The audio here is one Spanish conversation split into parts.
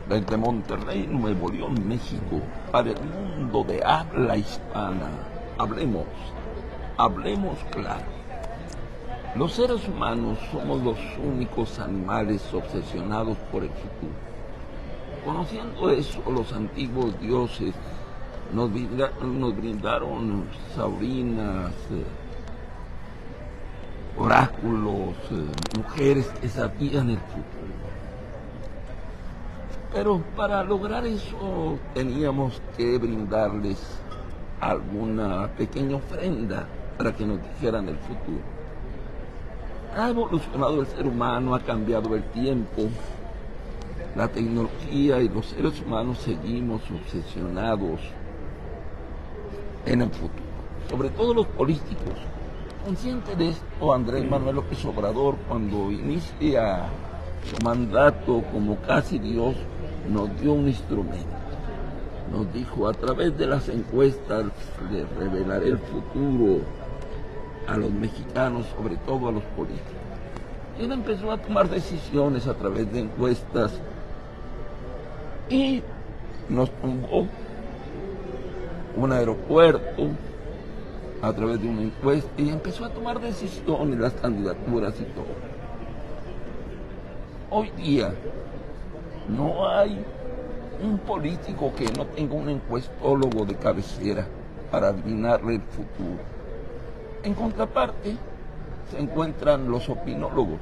desde Monterrey, Nuevo León, México, para el mundo de habla hispana. Hablemos claro. Los seres humanos somos los únicos animales obsesionados por el futuro. Conociendo eso, los antiguos dioses nos brindaron saurinas, oráculos, mujeres que sabían el futuro. Pero para lograr eso teníamos que brindarles alguna pequeña ofrenda para que nos dijeran el futuro. Ha evolucionado el ser humano, ha cambiado el tiempo, la tecnología, y los seres humanos seguimos obsesionados en el futuro. Sobre todo los políticos. Consciente de esto, Andrés Manuel López Obrador, cuando inicia su mandato como casi Dios, nos dio un instrumento. Nos dijo: a través de las encuestas les revelaré el futuro a los mexicanos, sobre todo a los políticos. Y él empezó a tomar decisiones a través de encuestas y nos tumbó un aeropuerto a través de una encuesta y empezó a tomar decisiones, las candidaturas y todo. Hoy día no hay un político que no tenga un encuestólogo de cabecera para adivinarle el futuro. En contraparte se encuentran los opinólogos,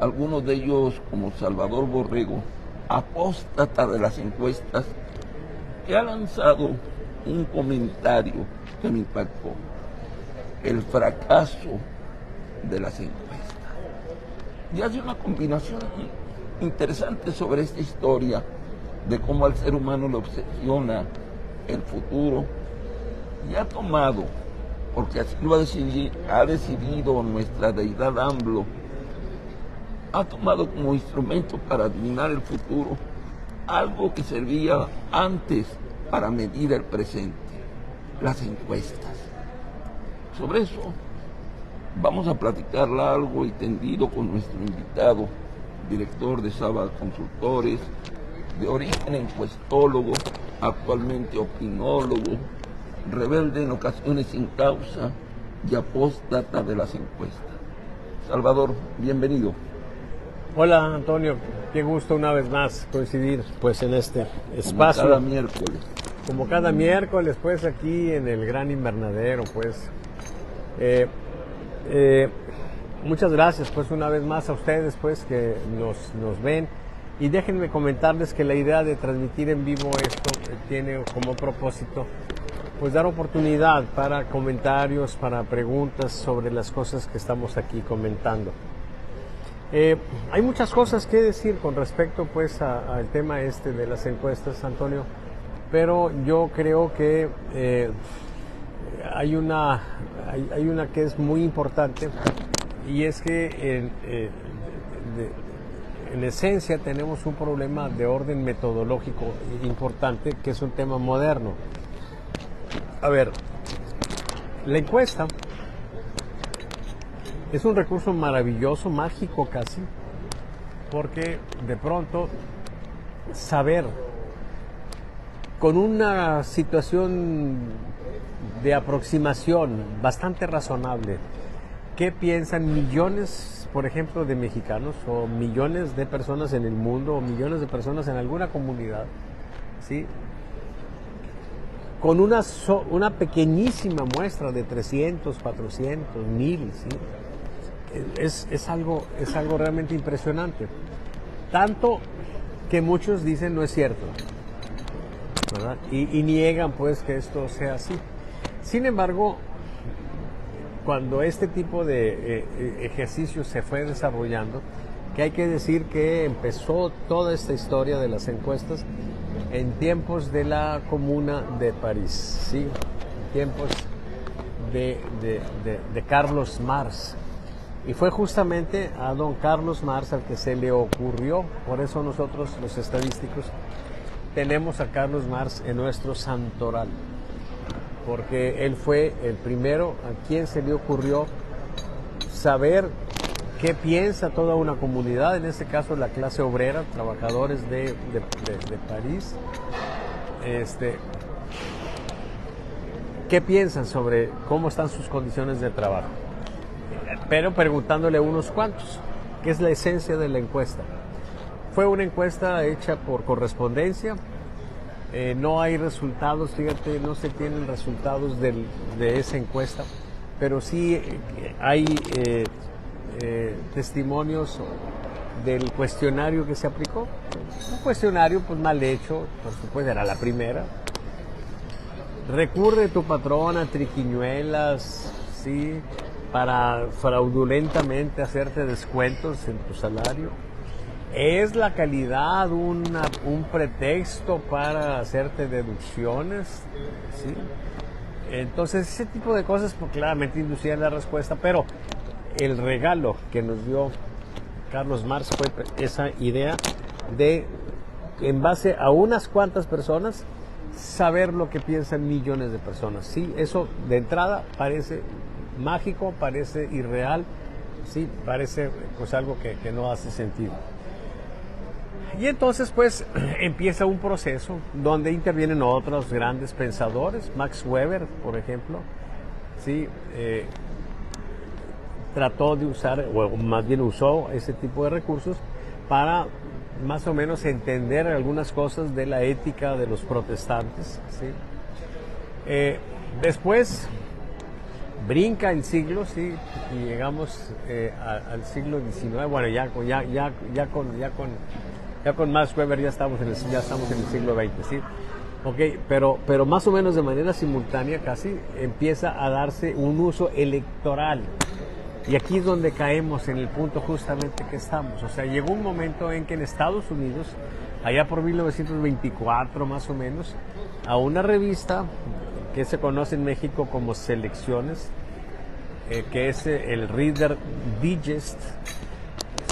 algunos de ellos como Salvador Borrego, apóstata de las encuestas, que ha lanzado un comentario que me impactó: el fracaso de las encuestas. Y hace una combinación interesante sobre esta historia de cómo al ser humano le obsesiona el futuro, y ha tomado, porque así lo ha decidido nuestra deidad AMLO, ha tomado como instrumento para adivinar el futuro algo que servía antes para medir el presente: las encuestas. Sobre eso vamos a platicar largo y tendido con nuestro invitado, director de Saba Consultores, de origen encuestólogo, actualmente opinólogo, rebelde en ocasiones sin causa y apóstata de las encuestas. Salvador, bienvenido. Hola Antonio, qué gusto una vez más coincidir pues en este espacio. Como cada miércoles. Como cada miércoles, pues aquí en el Gran Invernadero, pues. Muchas gracias pues una vez más a ustedes pues que nos ven, y déjenme comentarles que la idea de transmitir en vivo esto tiene como propósito pues dar oportunidad para comentarios, para preguntas sobre las cosas que estamos aquí comentando. Hay muchas cosas que decir con respecto pues al tema este de las encuestas, Antonio, pero yo creo que hay una que es muy importante, y es que en esencia tenemos un problema de orden metodológico importante, que es un tema moderno. A ver, la encuesta es un recurso maravilloso, mágico casi, porque de pronto saber con una situación de aproximación bastante razonable qué piensan millones, por ejemplo, de mexicanos, o millones de personas en el mundo, o millones de personas en alguna comunidad, ¿sí? Con una pequeñísima muestra de 300, 400, 1000, ¿sí? Es algo realmente impresionante. Tanto que muchos dicen no es cierto, ¿verdad? Y niegan pues que esto sea así. Sin embargo, cuando este tipo de ejercicio se fue desarrollando, que hay que decir que empezó toda esta historia de las encuestas en tiempos de la Comuna de París, ¿sí? Tiempos de Carlos Marx. Y fue justamente a don Carlos Marx al que se le ocurrió. Por eso nosotros, los estadísticos, tenemos a Carlos Marx en nuestro santoral, porque él fue el primero a quien se le ocurrió saber qué piensa toda una comunidad, en este caso la clase obrera, trabajadores de París, qué piensan sobre cómo están sus condiciones de trabajo, pero preguntándole a unos cuantos, qué es la esencia de la encuesta. Fue una encuesta hecha por correspondencia, no hay resultados, fíjate, no se tienen resultados de esa encuesta, pero sí hay testimonios del cuestionario que se aplicó. Un cuestionario pues mal hecho, por supuesto era la primera. Recurre tu patrón a triquiñuelas, ¿sí?, para fraudulentamente hacerte descuentos en tu salario. ¿Es la calidad un pretexto para hacerte deducciones? ¿Sí? Entonces, ese tipo de cosas pues, claramente inducían la respuesta, pero el regalo que nos dio Carlos Marx fue esa idea de, en base a unas cuantas personas, saber lo que piensan millones de personas. Sí, eso de entrada parece mágico, parece irreal, sí, parece pues algo que no hace sentido. Y entonces pues empieza un proceso donde intervienen otros grandes pensadores. Max Weber, por ejemplo, sí, trató de usar, o más bien usó ese tipo de recursos para más o menos entender algunas cosas de la ética de los protestantes, ¿sí? Después brinca el siglo, sí, y llegamos al siglo XIX. Bueno, ya con Max Weber ya estamos en el siglo XX, ¿sí? Okay, pero más o menos de manera simultánea casi empieza a darse un uso electoral. Y aquí es donde caemos en el punto justamente que estamos. O sea, llegó un momento en que en Estados Unidos, allá por 1924 más o menos, a una revista que se conoce en México como Selecciones, que es el Reader Digest,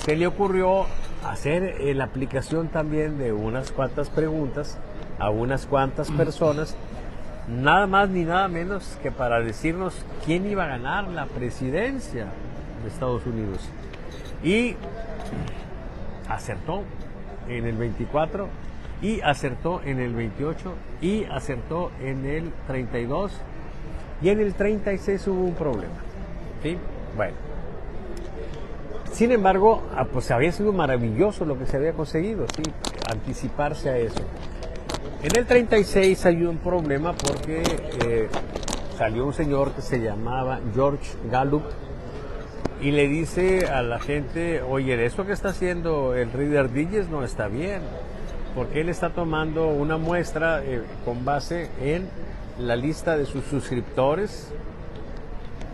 se le ocurrió hacer la aplicación también de unas cuantas preguntas a unas cuantas personas, nada más ni nada menos que para decirnos quién iba a ganar la presidencia de Estados Unidos. Y acertó en el 24, y acertó en el 28, y acertó en el 32, y en el 36 hubo un problema. ¿Sí? Bueno. Sin embargo, pues había sido maravilloso lo que se había conseguido, ¿sí?, anticiparse a eso. En el 36 hay un problema porque salió un señor que se llamaba George Gallup y le dice a la gente, oye, eso que está haciendo el Reader Digest no está bien, porque él está tomando una muestra con base en la lista de sus suscriptores,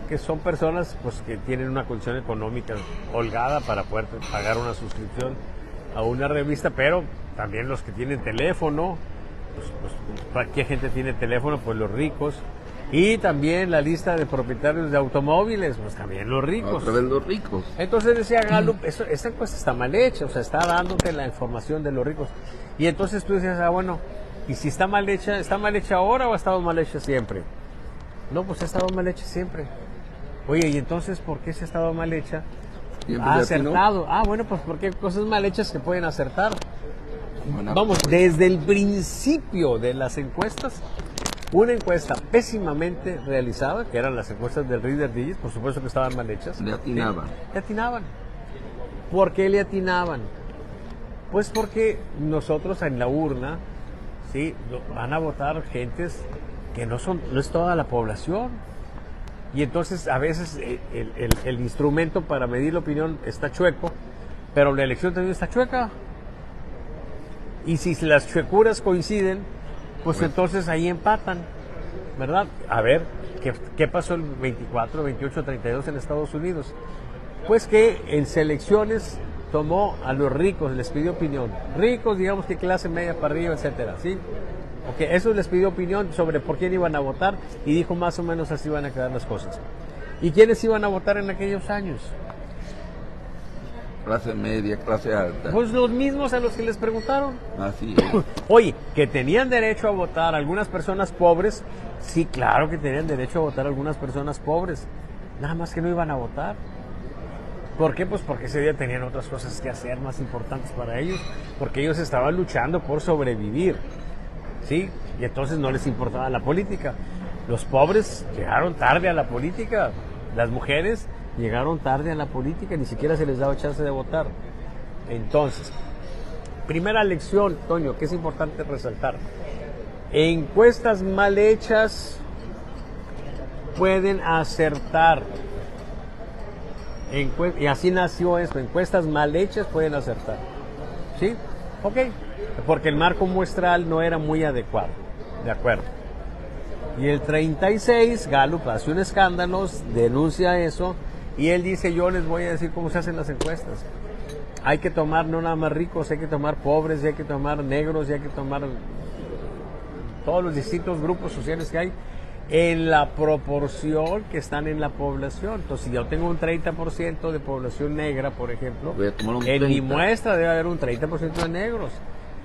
que son personas pues que tienen una condición económica holgada para poder pagar una suscripción a una revista, pero también los que tienen teléfono, pues ¿qué gente tiene teléfono? Pues los ricos. Y también la lista de propietarios de automóviles, pues también los ricos. Otra vez los ricos. Entonces decía Gallup, esta encuesta está mal hecha, o sea, está dándote la información de los ricos. Y entonces tú decías, bueno, ¿y si está mal hecha ahora o ha estado mal hecha siempre? No, pues ha estado mal hecha siempre. Oye, ¿y entonces por qué se ha estado mal hecha? Ha acertado. Bueno, pues porque hay cosas mal hechas que pueden acertar. Bueno, vamos, desde el principio de las encuestas, una encuesta pésimamente realizada, que eran las encuestas del Reader Digest, por supuesto que estaban mal hechas. Le atinaban. Le atinaban. ¿Por qué le atinaban? Pues porque nosotros en la urna, sí, van a votar gentes que no es toda la población. Y entonces a veces el instrumento para medir la opinión está chueco, pero la elección también está chueca. Y si las chuecuras coinciden, pues entonces ahí empatan, ¿verdad? A ver, ¿qué pasó el 24, 28, 32 en Estados Unidos? Pues que en selecciones tomó a los ricos, les pidió opinión. Ricos, digamos que clase media para arriba, etcétera, ¿sí? Ok, eso les pidió opinión sobre por quién iban a votar y dijo más o menos así van a quedar las cosas. ¿Y quiénes iban a votar en aquellos años? Clase media, clase alta. Pues los mismos a los que les preguntaron. Así es. Oye, que tenían derecho a votar algunas personas pobres, sí, claro que tenían derecho a votar algunas personas pobres, nada más que no iban a votar. ¿Por qué? Pues porque ese día tenían otras cosas que hacer más importantes para ellos, porque ellos estaban luchando por sobrevivir, ¿sí? Y entonces no les importaba la política. Los pobres llegaron tarde a la política, las mujeres llegaron tarde a la política, ni siquiera se les daba chance de votar. Entonces, primera lección, Toño, que es importante resaltar. Encuestas mal hechas pueden acertar. Y así nació esto, encuestas mal hechas pueden acertar. ¿Sí? Ok. Porque el marco muestral no era muy adecuado. De acuerdo. Y el 36, Gallup hace un escándalo, denuncia eso, y él dice, yo les voy a decir cómo se hacen las encuestas. Hay que tomar no nada más ricos, hay que tomar pobres, y hay que tomar negros, y hay que tomar todos los distintos grupos sociales que hay en la proporción que están en la población. Entonces, si yo tengo un 30% de población negra, por ejemplo, en mi muestra debe haber un 30% de negros.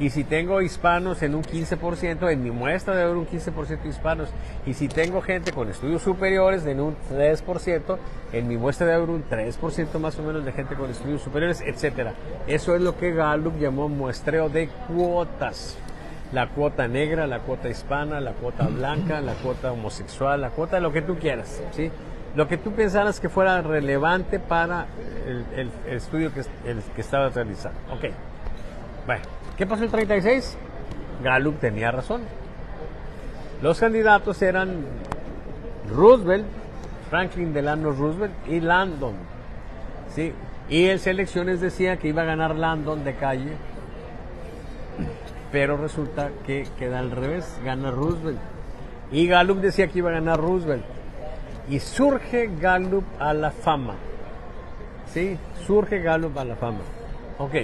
Y si tengo hispanos en un 15%, en mi muestra debe haber un 15% de hispanos. Y si tengo gente con estudios superiores en un 3%, en mi muestra debe haber un 3% más o menos de gente con estudios superiores, etcétera. Eso es lo que Gallup llamó muestreo de cuotas. La cuota negra, la cuota hispana, la cuota blanca, la cuota homosexual, la cuota de lo que tú quieras, ¿sí? Lo que tú pensaras que fuera relevante para el estudio que estabas realizando. Ok. Bueno, ¿qué pasó el 36? Gallup tenía razón. Los candidatos eran Roosevelt, Franklin Delano Roosevelt y Landon, ¿sí? Y en selecciones decía que iba a ganar Landon de calle, pero resulta que queda al revés, gana Roosevelt. Y Gallup decía que iba a ganar Roosevelt. Y surge Gallup a la fama. ¿Sí? Surge Gallup a la fama. Ok.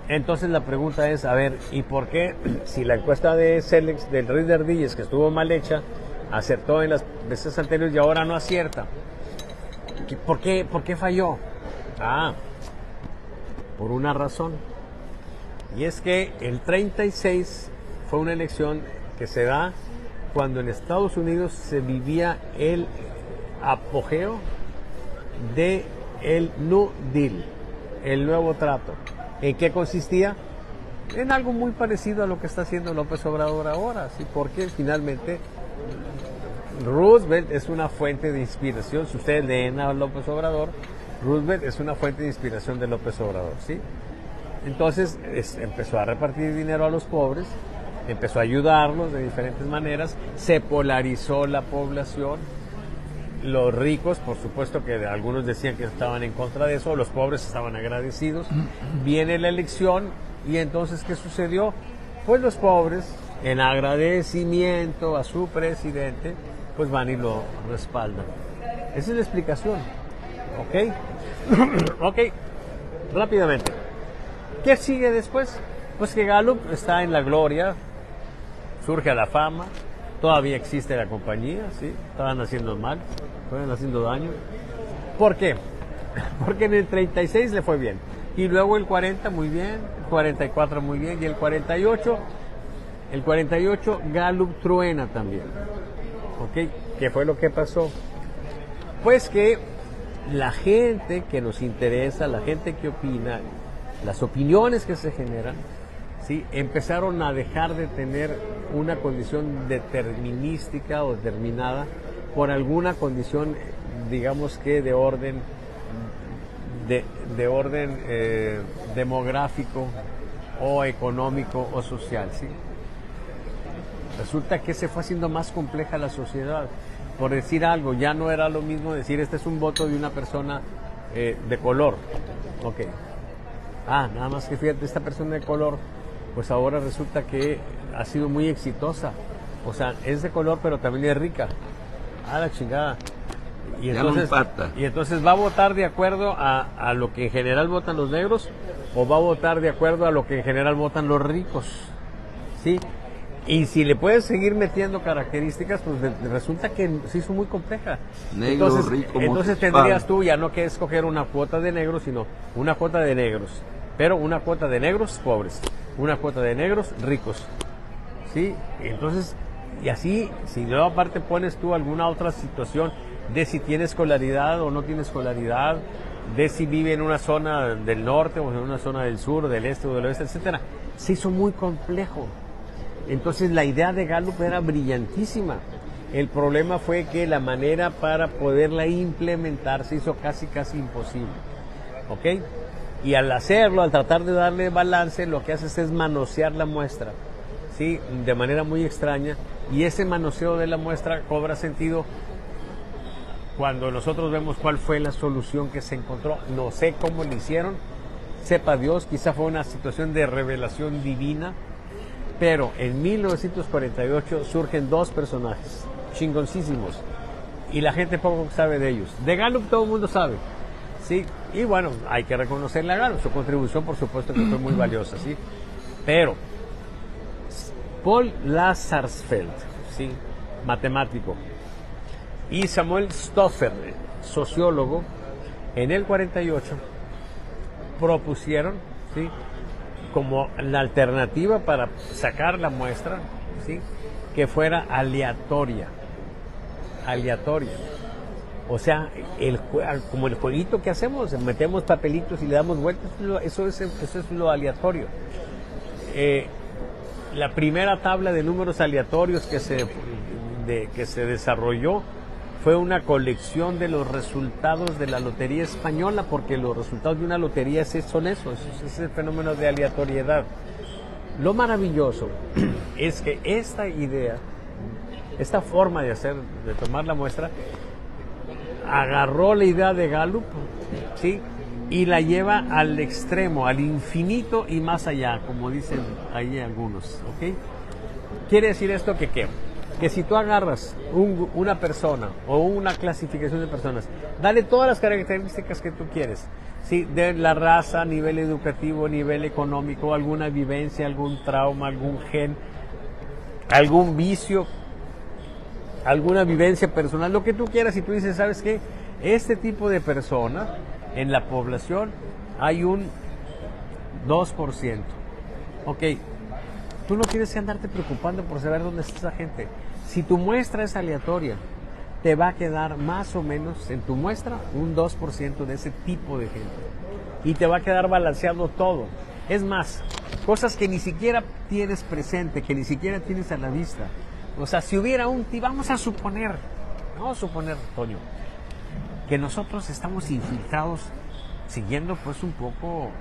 Entonces la pregunta es, a ver, ¿y por qué si la encuesta de Selex del Reader Digest, que estuvo mal hecha, acertó en las veces anteriores y ahora no acierta? ¿Por qué falló? Por una razón. Y es que el 36 fue una elección que se da cuando en Estados Unidos se vivía el apogeo de el New Deal, el nuevo trato. ¿En qué consistía? En algo muy parecido a lo que está haciendo López Obrador ahora, ¿sí? Porque finalmente Roosevelt es una fuente de inspiración. Si ustedes leen a López Obrador, Roosevelt es una fuente de inspiración de López Obrador, ¿sí? Entonces empezó a repartir dinero a los pobres, empezó a ayudarlos de diferentes maneras, se polarizó la población. Los ricos, por supuesto que algunos decían que estaban en contra de eso, los pobres estaban agradecidos. Viene la elección y entonces, ¿qué sucedió? Pues los pobres, en agradecimiento a su presidente, pues van y lo respaldan. Esa es la explicación. ¿Ok? Ok, rápidamente. ¿Qué sigue después? Pues que Gallup está en la gloria, surge a la fama, todavía existe la compañía, ¿sí? Estaban haciendo mal, estaban haciendo daño. ¿Por qué? Porque en el 36 le fue bien, y luego el 40 muy bien, el 44 muy bien, y el 48 Gallup truena también. ¿Ok? ¿Qué fue lo que pasó? Pues que la gente que nos interesa, la gente que opina, las opiniones que se generan, ¿sí? Empezaron a dejar de tener una condición determinística o determinada por alguna condición, digamos que de orden demográfico o económico o social, ¿sí? Resulta que se fue haciendo más compleja la sociedad. Por decir algo, ya no era lo mismo decir este es un voto de una persona de color. Ok. Nada más que fíjate, esta persona de color, pues ahora resulta que ha sido muy exitosa. O sea, es de color, pero también es rica. La chingada. Y entonces va a votar de acuerdo a lo que en general votan los negros, o va a votar de acuerdo a lo que en general votan los ricos. ¿Sí? Y si le puedes seguir metiendo características, pues resulta que se hizo muy compleja. Negro, rico, entonces tendrías tú ya no que escoger una cuota de negros, sino una cuota de negros. Pero una cuota de negros pobres, una cuota de negros ricos. ¿Sí? Entonces, y así, si luego aparte pones tú alguna otra situación de si tiene escolaridad o no tiene escolaridad, de si vive en una zona del norte o en una zona del sur, del este o del oeste, etcétera. Se hizo muy complejo. Entonces la idea de Gallup era brillantísima. El problema fue que la manera para poderla implementar se hizo casi imposible. ¿Ok? Y al hacerlo, al tratar de darle balance, lo que haces es manosear la muestra, ¿sí? De manera muy extraña. Y ese manoseo de la muestra cobra sentido cuando nosotros vemos cuál fue la solución que se encontró. No sé cómo lo hicieron, sepa Dios, quizá fue una situación de revelación divina, pero en 1948 surgen dos personajes chingoncísimos y la gente poco sabe de ellos. De Gallup todo el mundo sabe, ¿sí? Y bueno, hay que reconocerle a Gallup, su contribución por supuesto que fue muy valiosa, ¿sí? Pero Paul Lazarsfeld, ¿sí? Matemático, y Samuel Stoffer, sociólogo, en el 48 propusieron, ¿sí?, como la alternativa para sacar la muestra, ¿sí?, que fuera aleatoria. O sea, como el jueguito que hacemos, metemos papelitos y le damos vueltas, eso es lo aleatorio. La primera tabla de números aleatorios que se desarrolló fue una colección de los resultados de la lotería española, porque los resultados de una lotería son eso, es el fenómeno de aleatoriedad. Lo maravilloso es que esta idea, esta forma de tomar la muestra, agarró la idea de Gallup, ¿sí?, y la lleva al extremo, al infinito y más allá, como dicen ahí algunos, ¿ok? Quiere decir esto que si tú agarras una persona o una clasificación de personas, dale todas las características que tú quieres, ¿sí?, de la raza, nivel educativo, nivel económico, alguna vivencia, algún trauma, algún gen, algún vicio, alguna vivencia personal, lo que tú quieras, y tú dices, ¿sabes qué? Este tipo de persona en la población hay un 2%. Ok, tú no tienes que andarte preocupando por saber dónde está esa gente. Si tu muestra es aleatoria, te va a quedar más o menos en tu muestra un 2% de ese tipo de gente. Y te va a quedar balanceado todo. Es más, cosas que ni siquiera tienes presente, que ni siquiera tienes a la vista. O sea, si hubiera vamos a suponer, Toño, que nosotros estamos infiltrados siguiendo pues un poco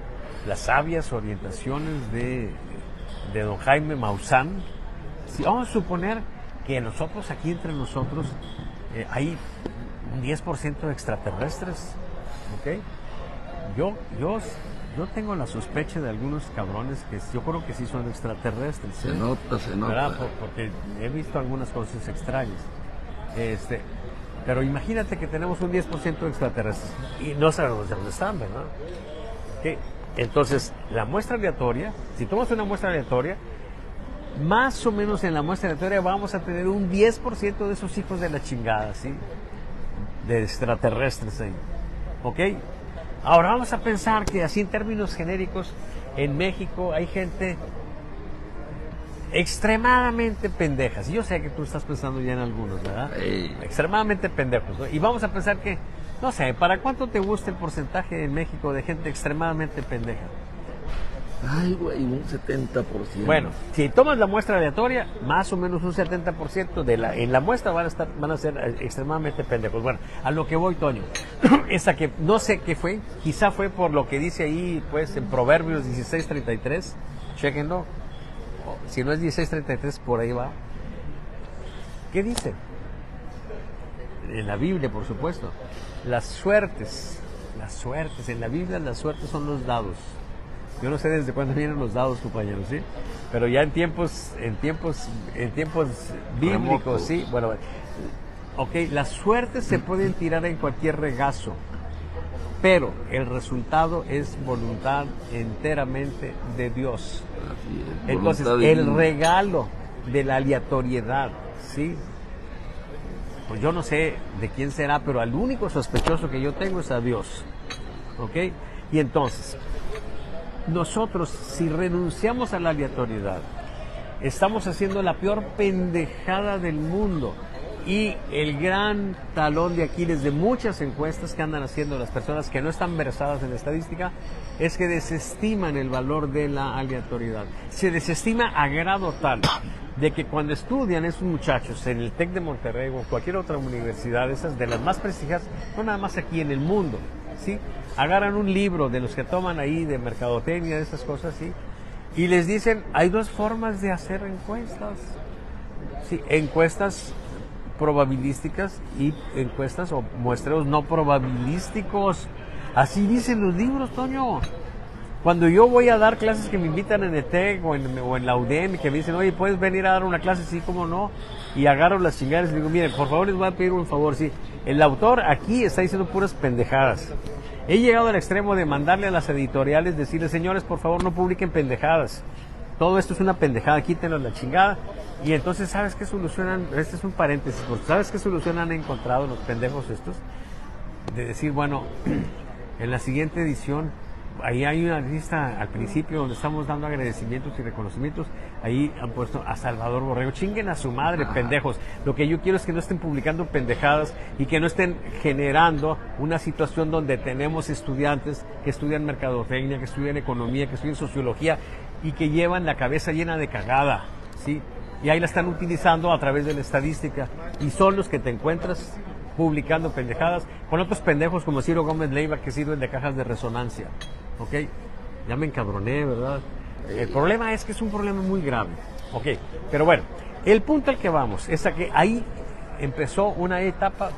las sabias orientaciones de don Jaime Maussan. Si vamos a suponer que nosotros, aquí entre nosotros, hay un 10% de extraterrestres, ¿ok? Yo tengo la sospecha de algunos cabrones que yo creo que sí son extraterrestres. Se nota. ¿Verdad? Porque he visto algunas cosas extrañas. Pero imagínate que tenemos un 10% de extraterrestres y no sabemos de dónde están, ¿verdad? ¿Okay? Entonces, la muestra aleatoria, si tomas una muestra aleatoria, más o menos en la muestra aleatoria vamos a tener un 10% de esos hijos de la chingada, ¿sí?, de extraterrestres ahí. ¿Ok? Ahora vamos a pensar que así en términos genéricos, en México hay gente extremadamente pendejas. Y yo sé que tú estás pensando ya en algunos, ¿verdad? Hey. Extremadamente pendejos, ¿no? Y vamos a pensar que, no sé, ¿para cuánto te gusta el porcentaje en México de gente extremadamente pendeja? Ay, güey, un 70%. Bueno, si tomas la muestra aleatoria, más o menos un 70% en la muestra van a ser extremadamente pendejos. Bueno, a lo que voy, Toño, esa que no sé qué fue, quizá fue por lo que dice ahí, pues, en Proverbios 16:33, chéquenlo, si no es 16:33, por ahí va. ¿Qué dice? En la Biblia, por supuesto, las suertes, en la Biblia las suertes son los dados. Yo no sé desde cuándo vienen los dados, compañeros, ¿sí? Pero ya en tiempos bíblicos, sí. Bueno, ok, las suertes se pueden tirar en cualquier regazo, pero el resultado es voluntad enteramente de Dios. Entonces, el regalo de la aleatoriedad, ¿sí? Pues yo no sé de quién será, pero al único sospechoso que yo tengo es a Dios, ¿ok? Y entonces, nosotros, si renunciamos a la aleatoriedad, estamos haciendo la peor pendejada del mundo. Y el gran talón de Aquiles de muchas encuestas que andan haciendo las personas que no están versadas en la estadística es que desestiman el valor de la aleatoriedad. Se desestima a grado tal de que cuando estudian esos muchachos en el TEC de Monterrey o cualquier otra universidad, esas de las más prestigiosas, no nada más aquí en el mundo, ¿sí? Agarran un libro de los que toman ahí de mercadotecnia, de esas cosas, ¿sí? Y les dicen, hay dos formas de hacer encuestas, ¿sí? Encuestas probabilísticas y encuestas o muestreos no probabilísticos. Así dicen los libros, Toño. Cuando yo voy a dar clases que me invitan en el TEC o en la UDEM y que me dicen, oye, ¿puedes venir a dar una clase? Sí, ¿cómo no? Y agarro las chingadas y digo, miren, por favor les voy a pedir un favor, sí. El autor aquí está diciendo puras pendejadas. He llegado al extremo de mandarle a las editoriales, decirles, señores, por favor no publiquen pendejadas. Todo esto es una pendejada, quítenlo la chingada. Y entonces, ¿sabes qué solucionan? Este es un paréntesis, porque ¿sabes qué solución han encontrado los pendejos estos? De decir, bueno, en la siguiente edición, ahí hay una lista al principio donde estamos dando agradecimientos y reconocimientos. Ahí han puesto a Salvador Borrego. Chinguen a su madre, pendejos. Lo que yo quiero es que no estén publicando pendejadas y que no estén generando una situación donde tenemos estudiantes que estudian mercadotecnia, que estudian economía, que estudian sociología y que llevan la cabeza llena de cagada, ¿sí? Y ahí la están utilizando a través de la estadística. Y son los que te encuentras publicando pendejadas con otros pendejos como Ciro Gómez Leiva, que sirven de cajas de resonancia. ¿Ok? Ya me encabroné, ¿verdad? El problema es que es un problema muy grave. ¿Ok? Pero bueno, el punto al que vamos es a que ahí empezó una etapa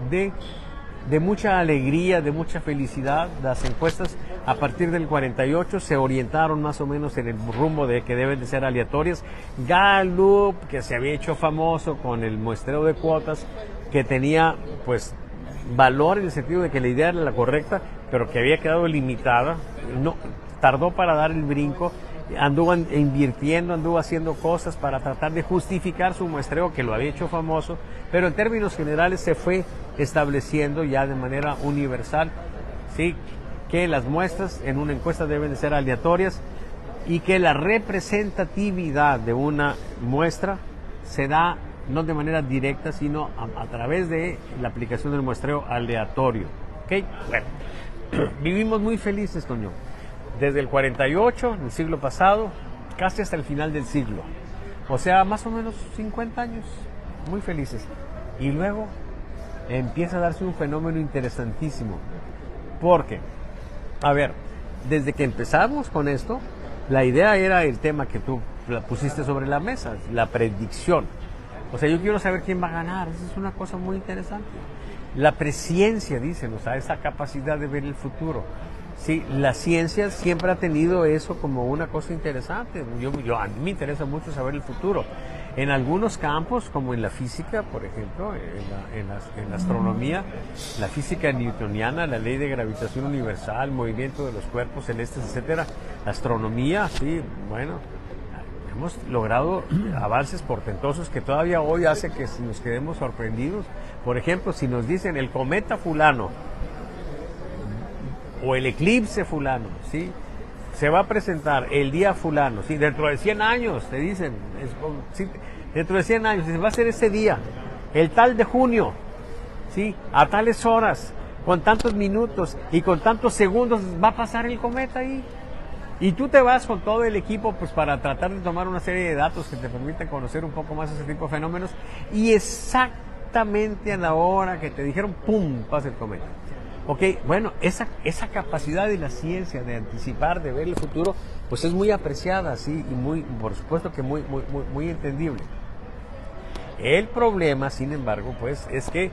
de mucha alegría, de mucha felicidad. Las encuestas a partir del 48 se orientaron más o menos en el rumbo de que deben de ser aleatorias. Gallup, que se había hecho famoso con el muestreo de cuotas, que tenía pues valor en el sentido de que la idea era la correcta, pero que había quedado limitada, no tardó para dar el brinco, anduvo invirtiendo, anduvo haciendo cosas para tratar de justificar su muestreo, que lo había hecho famoso, pero en términos generales se fue estableciendo ya de manera universal, ¿sí?, que las muestras en una encuesta deben de ser aleatorias y que la representatividad de una muestra se da no de manera directa, sino a través de la aplicación del muestreo aleatorio. ¿Ok? Bueno, vivimos muy felices, Toño. Desde el 48, el siglo pasado, casi hasta el final del siglo. O sea, más o menos 50 años, muy felices. Y luego empieza a darse un fenómeno interesantísimo. Porque, a ver, desde que empezamos con esto, la idea era el tema que tú pusiste sobre la mesa, la predicción. O sea, yo quiero saber quién va a ganar. Esa es una cosa muy interesante. La presciencia, dicen, o sea, esa capacidad de ver el futuro. Sí, la ciencia siempre ha tenido eso como una cosa interesante. A mí me interesa mucho saber el futuro. En algunos campos, como en la física, por ejemplo, en la astronomía, la física newtoniana, la ley de gravitación universal, movimiento de los cuerpos celestes, etcétera, la astronomía, sí, bueno, hemos logrado avances portentosos que todavía hoy hace que nos quedemos sorprendidos. Por ejemplo, si nos dicen el cometa fulano o el eclipse fulano, ¿sí?, se va a presentar el día fulano, ¿sí?, dentro de 100 años, te dicen, ¿sí?, dentro de 100 años, va a ser ese día, el tal de junio, ¿sí?, a tales horas, con tantos minutos y con tantos segundos va a pasar el cometa ahí. Y tú te vas con todo el equipo pues para tratar de tomar una serie de datos que te permitan conocer un poco más ese tipo de fenómenos, y exactamente a la hora que te dijeron, ¡pum!, pasa el cometa. Ok, bueno, esa capacidad de la ciencia de anticipar, de ver el futuro, pues es muy apreciada, sí, y muy, por supuesto que muy entendible. El problema, sin embargo, pues es que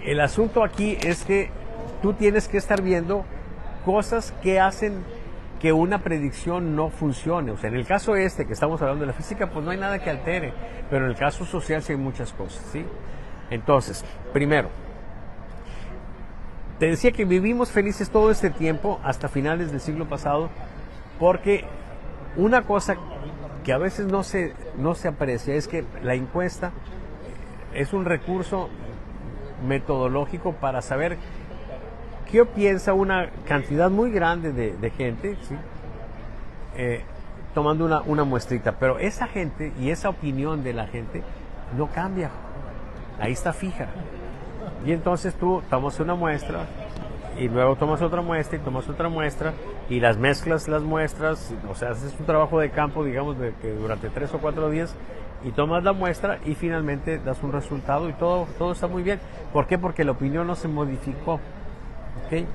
el asunto aquí es que tú tienes que estar viendo cosas que hacen que una predicción no funcione. O sea, en el caso que estamos hablando de la física, pues no hay nada que altere, pero en el caso social sí hay muchas cosas, ¿sí? Entonces, primero, te decía que vivimos felices todo este tiempo, hasta finales del siglo pasado, porque una cosa que a veces no se aprecia es que la encuesta es un recurso metodológico para saber qué piensa una cantidad muy grande de gente, ¿sí?, tomando una muestrita. Pero esa gente y esa opinión de la gente no cambia, ahí está fija. Y entonces tú tomas una muestra y luego tomas otra muestra y tomas otra muestra y las mezclas las muestras, o sea, haces un trabajo de campo, digamos, de que durante 3 o 4 días y tomas la muestra y finalmente das un resultado y todo está muy bien. ¿Por qué? Porque la opinión no se modificó. ¿Okay?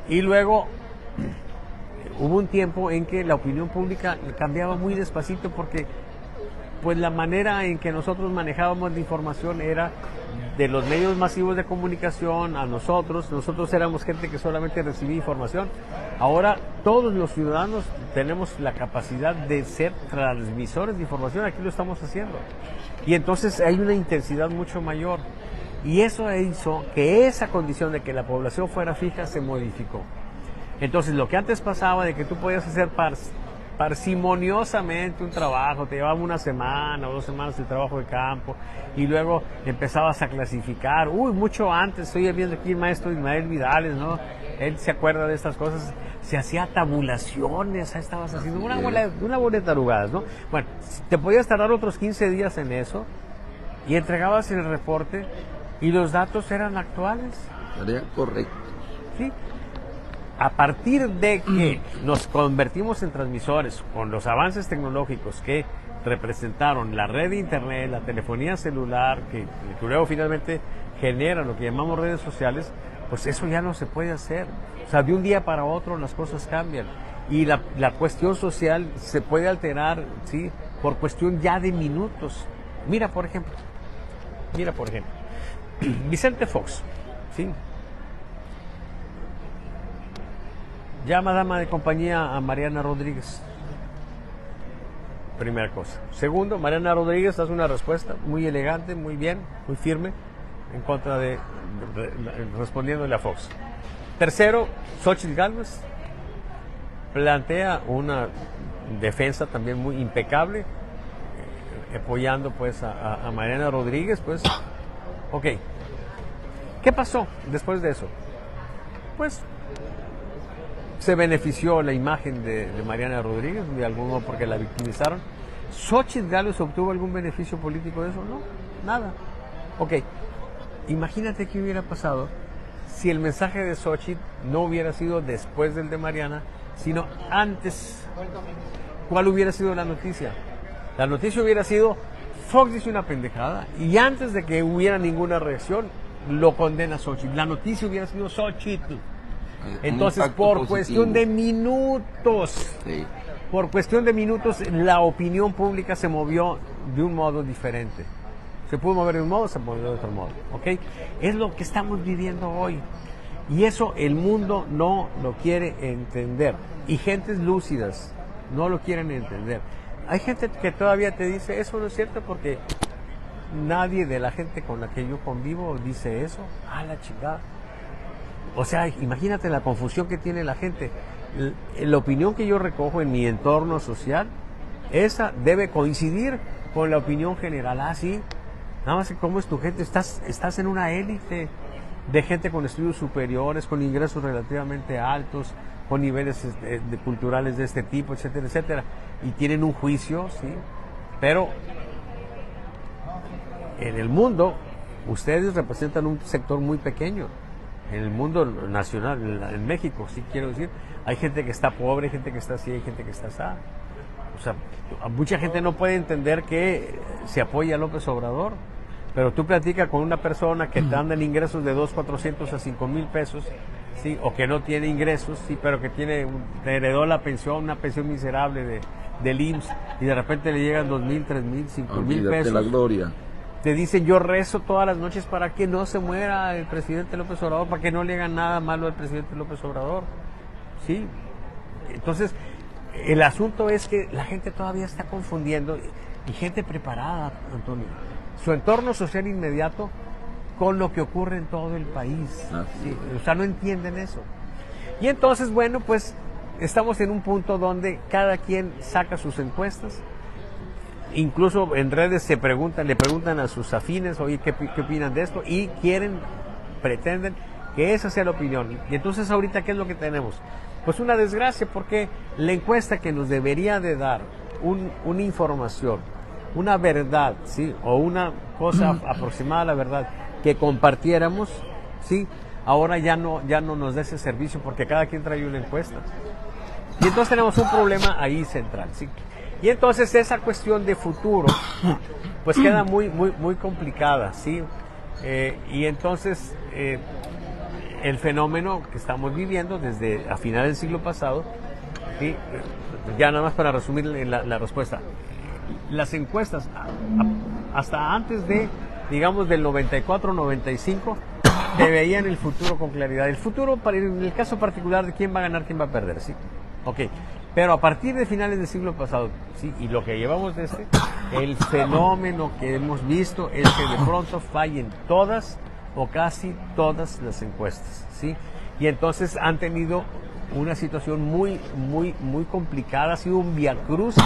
Y luego hubo un tiempo en que la opinión pública cambiaba muy despacito porque pues la manera en que nosotros manejábamos la información era de los medios masivos de comunicación a nosotros éramos gente que solamente recibía información. Ahora todos los ciudadanos tenemos la capacidad de ser transmisores de información, aquí lo estamos haciendo. Y entonces hay una intensidad mucho mayor. Y eso hizo que esa condición de que la población fuera fija se modificó. Entonces lo que antes pasaba de que tú podías hacer parsimoniosamente un trabajo, te llevaba 1 semana o 2 semanas el trabajo de campo y luego empezabas a clasificar, mucho antes, estoy viendo aquí el maestro Ismael Vidales, ¿no? Él se acuerda de estas cosas, se hacía tabulaciones, ahí estabas haciendo una bola de tarugadas, ¿no? Bueno, te podías tardar otros 15 días en eso y entregabas el reporte y los datos eran actuales. Sería correcto. Sí. A partir de que nos convertimos en transmisores con los avances tecnológicos que representaron la red de internet, la telefonía celular, que luego finalmente genera lo que llamamos redes sociales, pues eso ya no se puede hacer. O sea, de un día para otro las cosas cambian. Y la cuestión social se puede alterar, ¿sí? Por cuestión ya de minutos. Mira, por ejemplo, Vicente Fox, ¿sí? Llama dama de compañía a Mariana Rodríguez. Primera cosa. Segundo, Mariana Rodríguez hace una respuesta muy elegante, muy bien, muy firme, en contra respondiéndole a Fox. Tercero, Xóchitl Gálvez plantea una defensa también muy impecable, apoyando pues a Mariana Rodríguez, pues. Ok. ¿Qué pasó después de eso? Pues se benefició la imagen de Mariana Rodríguez, de algún modo porque la victimizaron. ¿Xóchitl Gálvez obtuvo algún beneficio político de eso? No, nada. Ok, imagínate qué hubiera pasado si el mensaje de Xóchitl no hubiera sido después del de Mariana, sino antes. ¿Cuál hubiera sido la noticia? La noticia hubiera sido, Fox dice una pendejada, y antes de que hubiera ninguna reacción, lo condena Xóchitl. La noticia hubiera sido Xóchitl. Entonces, por cuestión de minutos, sí. Por cuestión de minutos, la opinión pública se movió de un modo diferente. Se pudo mover de un modo, se movió de otro modo. ¿Ok? Es lo que estamos viviendo hoy. Y eso el mundo no lo quiere entender. Y gentes lúcidas no lo quieren entender. Hay gente que todavía te dice, eso no es cierto porque nadie de la gente con la que yo convivo dice eso. ¡Ah, la chingada! O sea, imagínate la confusión que tiene la gente. La opinión que yo recojo en mi entorno social, esa debe coincidir con la opinión general. Ah, sí, nada más que cómo es tu gente. Estás en una élite de gente con estudios superiores, con ingresos relativamente altos, con niveles culturales de este tipo, etcétera, etcétera. Y tienen un juicio, sí. Pero en el mundo, ustedes representan un sector muy pequeño. En el mundo nacional, en México, sí quiero decir, hay gente que está pobre, hay gente que está así, hay gente que está así. O sea, mucha gente no puede entender que se apoya a López Obrador, pero tú platicas con una persona que te anda en ingresos de 2,400 a 5,000 pesos, sí, o que no tiene ingresos, sí, pero que te heredó la pensión, una pensión miserable del IMSS, y de repente le llegan 2,000, 3,000, 5,000 pesos. La gloria. Te dicen, yo rezo todas las noches para que no se muera el presidente López Obrador, para que no le hagan nada malo al presidente López Obrador. ¿Sí? Entonces, el asunto es que la gente todavía está confundiendo, y gente preparada, Antonio, su entorno social inmediato con lo que ocurre en todo el país. ¿Sí? O sea, no entienden eso. Y entonces, bueno, pues estamos en un punto donde cada quien saca sus encuestas. Incluso en redes le preguntan a sus afines, oye, ¿qué opinan de esto? Y pretenden que esa sea la opinión. Y entonces ahorita, ¿qué es lo que tenemos? Pues una desgracia, porque la encuesta que nos debería de dar una información una verdad, ¿sí? O una cosa aproximada a la verdad que compartiéramos, ¿sí? Ahora ya no nos da ese servicio porque cada quien trae una encuesta. Y entonces tenemos un problema ahí central, ¿sí? Y entonces esa cuestión de futuro pues queda muy complicada, ¿sí? Y entonces el fenómeno que estamos viviendo desde a finales del siglo pasado, ¿sí? Ya nada más para resumir la respuesta, las encuestas hasta antes de, digamos, del 94-95 te veían el futuro con claridad. El futuro, en el caso particular de quién va a ganar, quién va a perder, ¿sí? Ok, pero a partir de finales del siglo pasado, ¿sí? Y lo que llevamos de el fenómeno que hemos visto es que de pronto fallen todas o casi todas las encuestas, ¿sí? Y entonces han tenido una situación muy complicada, ha sido un viacrucis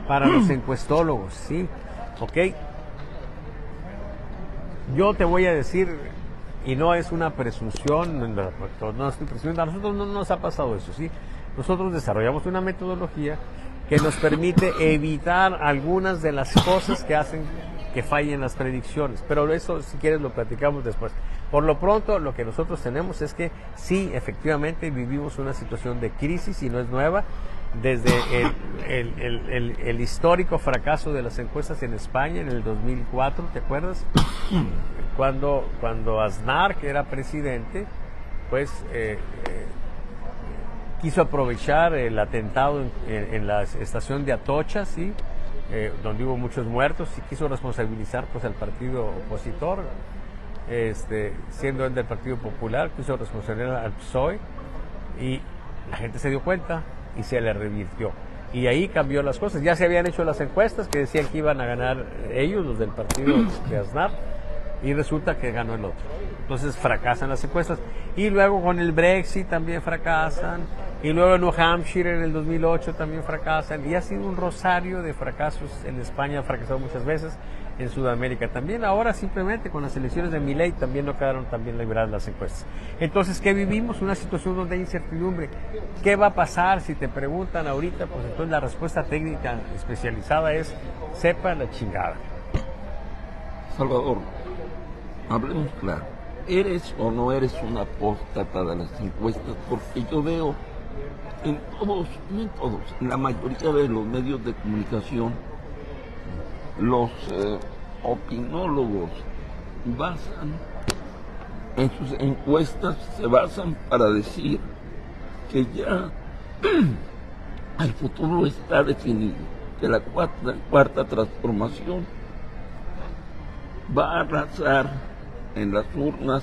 para los encuestólogos, ¿sí? Ok, yo te voy a decir, y no es una presunción, no estoy presumiendo, a nosotros no nos ha pasado eso, ¿sí? Nosotros desarrollamos una metodología que nos permite evitar algunas de las cosas que hacen que fallen las predicciones, pero eso si quieres lo platicamos después. Por lo pronto lo que nosotros tenemos es que sí, efectivamente vivimos una situación de crisis y no es nueva, desde el histórico fracaso de las encuestas en España en el 2004, ¿te acuerdas? Cuando Aznar, que era presidente, pues quiso aprovechar el atentado en la estación de Atocha, ¿sí? Donde hubo muchos muertos, y quiso responsabilizar pues al partido opositor, siendo él del Partido Popular, quiso responsabilizar al PSOE, y la gente se dio cuenta y se le revirtió. Y ahí cambió las cosas. Ya se habían hecho las encuestas que decían que iban a ganar ellos, los del partido de Aznar, y resulta que ganó el otro. Entonces fracasan las encuestas. Y luego con el Brexit también fracasan. Y luego en New Hampshire en el 2008 también fracasan. Y ha sido un rosario de fracasos. En España ha fracasado muchas veces. En Sudamérica también. Ahora simplemente con las elecciones de Milei también no quedaron tan bien libradas las encuestas. Entonces, ¿qué vivimos? Una situación donde hay incertidumbre. ¿Qué va a pasar? Si te preguntan ahorita, pues entonces la respuesta técnica especializada es: sepa la chingada. Salvador, hablemos claro. ¿Eres o no eres una apóstata de las encuestas? Porque yo veo en todos, no en todos, en la mayoría de los medios de comunicación, los opinólogos basan en sus encuestas, se basan para decir que ya el futuro está definido, que la cuarta transformación va a arrasar en las urnas.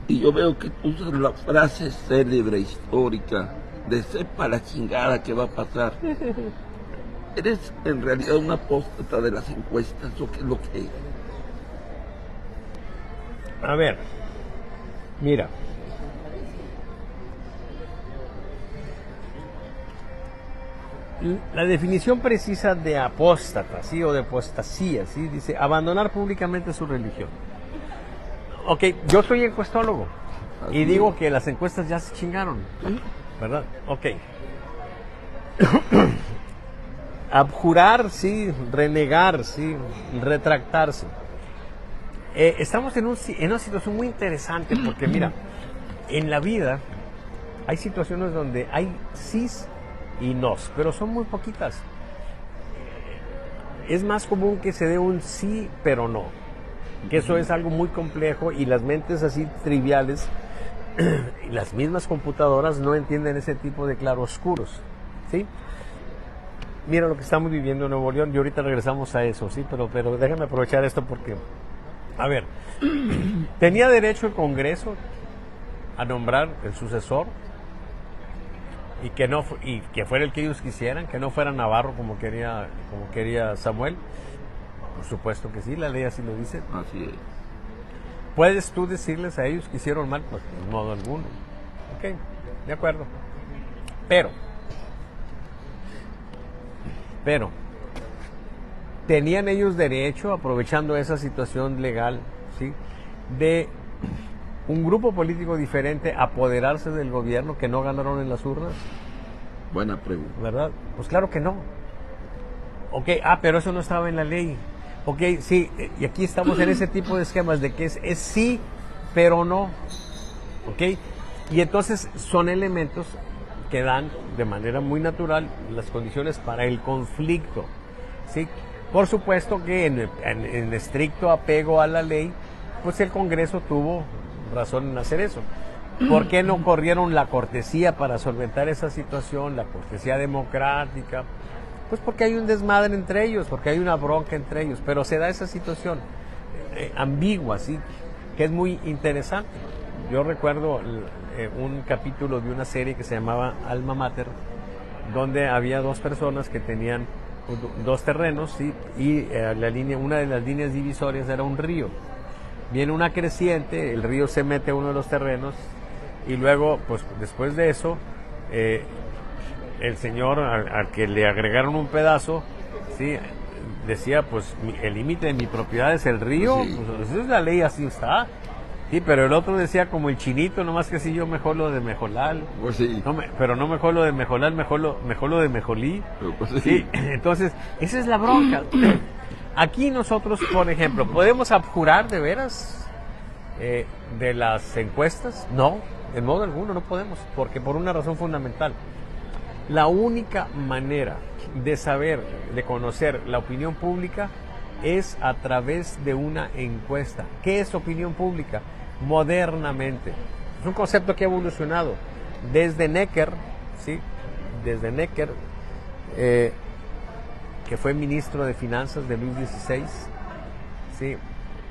Y yo veo que tú usas la frase célebre, histórica, de sepa la chingada que va a pasar. ¿Eres en realidad una apóstata de las encuestas o qué es lo que es? A ver, mira. La definición precisa de apóstata, ¿sí? O de apostasía, ¿sí? Dice abandonar públicamente su religión. Ok, yo soy encuestólogo y digo que las encuestas ya se chingaron, ¿verdad? Ok. Abjurar, sí, renegar, sí, retractarse. Estamos en una situación muy interesante porque, mira, en la vida hay situaciones donde hay sís y nos, pero son muy poquitas. Es más común que se dé un sí, pero no. Que eso es algo muy complejo y las mentes así triviales, las mismas computadoras no entienden ese tipo de claroscuros, ¿sí? Mira lo que estamos viviendo en Nuevo León y ahorita regresamos a eso, ¿sí? Pero déjame aprovechar esto porque, a ver, ¿tenía derecho el Congreso a nombrar el sucesor? Y que fuera el que ellos quisieran, que no fuera Navarro como quería Samuel. Por supuesto que sí, la ley así lo dice. Así es. ¿Puedes tú decirles a ellos que hicieron mal? Pues de modo alguno. Ok, de acuerdo. Pero, ¿tenían ellos derecho, aprovechando esa situación legal, ¿sí?, de un grupo político diferente apoderarse del gobierno que no ganaron en las urnas? Buena pregunta. ¿Verdad? Pues claro que no. Ok, pero eso no estaba en la ley. Ok, sí, y aquí estamos en ese tipo de esquemas de que es sí, pero no. Ok, y entonces son elementos que dan de manera muy natural las condiciones para el conflicto. ¿Sí? Por supuesto que en estricto apego a la ley, pues el Congreso tuvo razón en hacer eso. ¿Por qué no corrieron la cortesía para solventar esa situación, la cortesía democrática? Pues porque hay un desmadre entre ellos, porque hay una bronca entre ellos, pero se da esa situación ambigua, ¿sí? Que es muy interesante. Yo recuerdo un capítulo de una serie que se llamaba Alma Mater, donde había dos personas que tenían dos terrenos, ¿sí? Y una de las líneas divisorias era un río. Viene una creciente, el río se mete a uno de los terrenos y luego, pues después de eso, el señor al que le agregaron un pedazo, ¿sí? Decía, pues el límite de mi propiedad es el río, Sí. pues esa es la ley, así está. Sí, pero el otro decía como el chinito, nomás que si yo mejor lo de Mejolal. Pues sí. No, pero no mejor lo de Mejolal, mejor lo de Mejolí. Pues Sí, sí. entonces, esa es la bronca. Aquí nosotros, por ejemplo, ¿podemos abjurar de veras de las encuestas? No, de modo alguno no podemos, porque por una razón fundamental. La única manera de saber, de conocer la opinión pública es a través de una encuesta. ¿Qué es opinión pública? Modernamente. Es un concepto que ha evolucionado desde Necker, ¿sí? Desde Necker, que fue ministro de Finanzas de Luis XVI, ¿sí?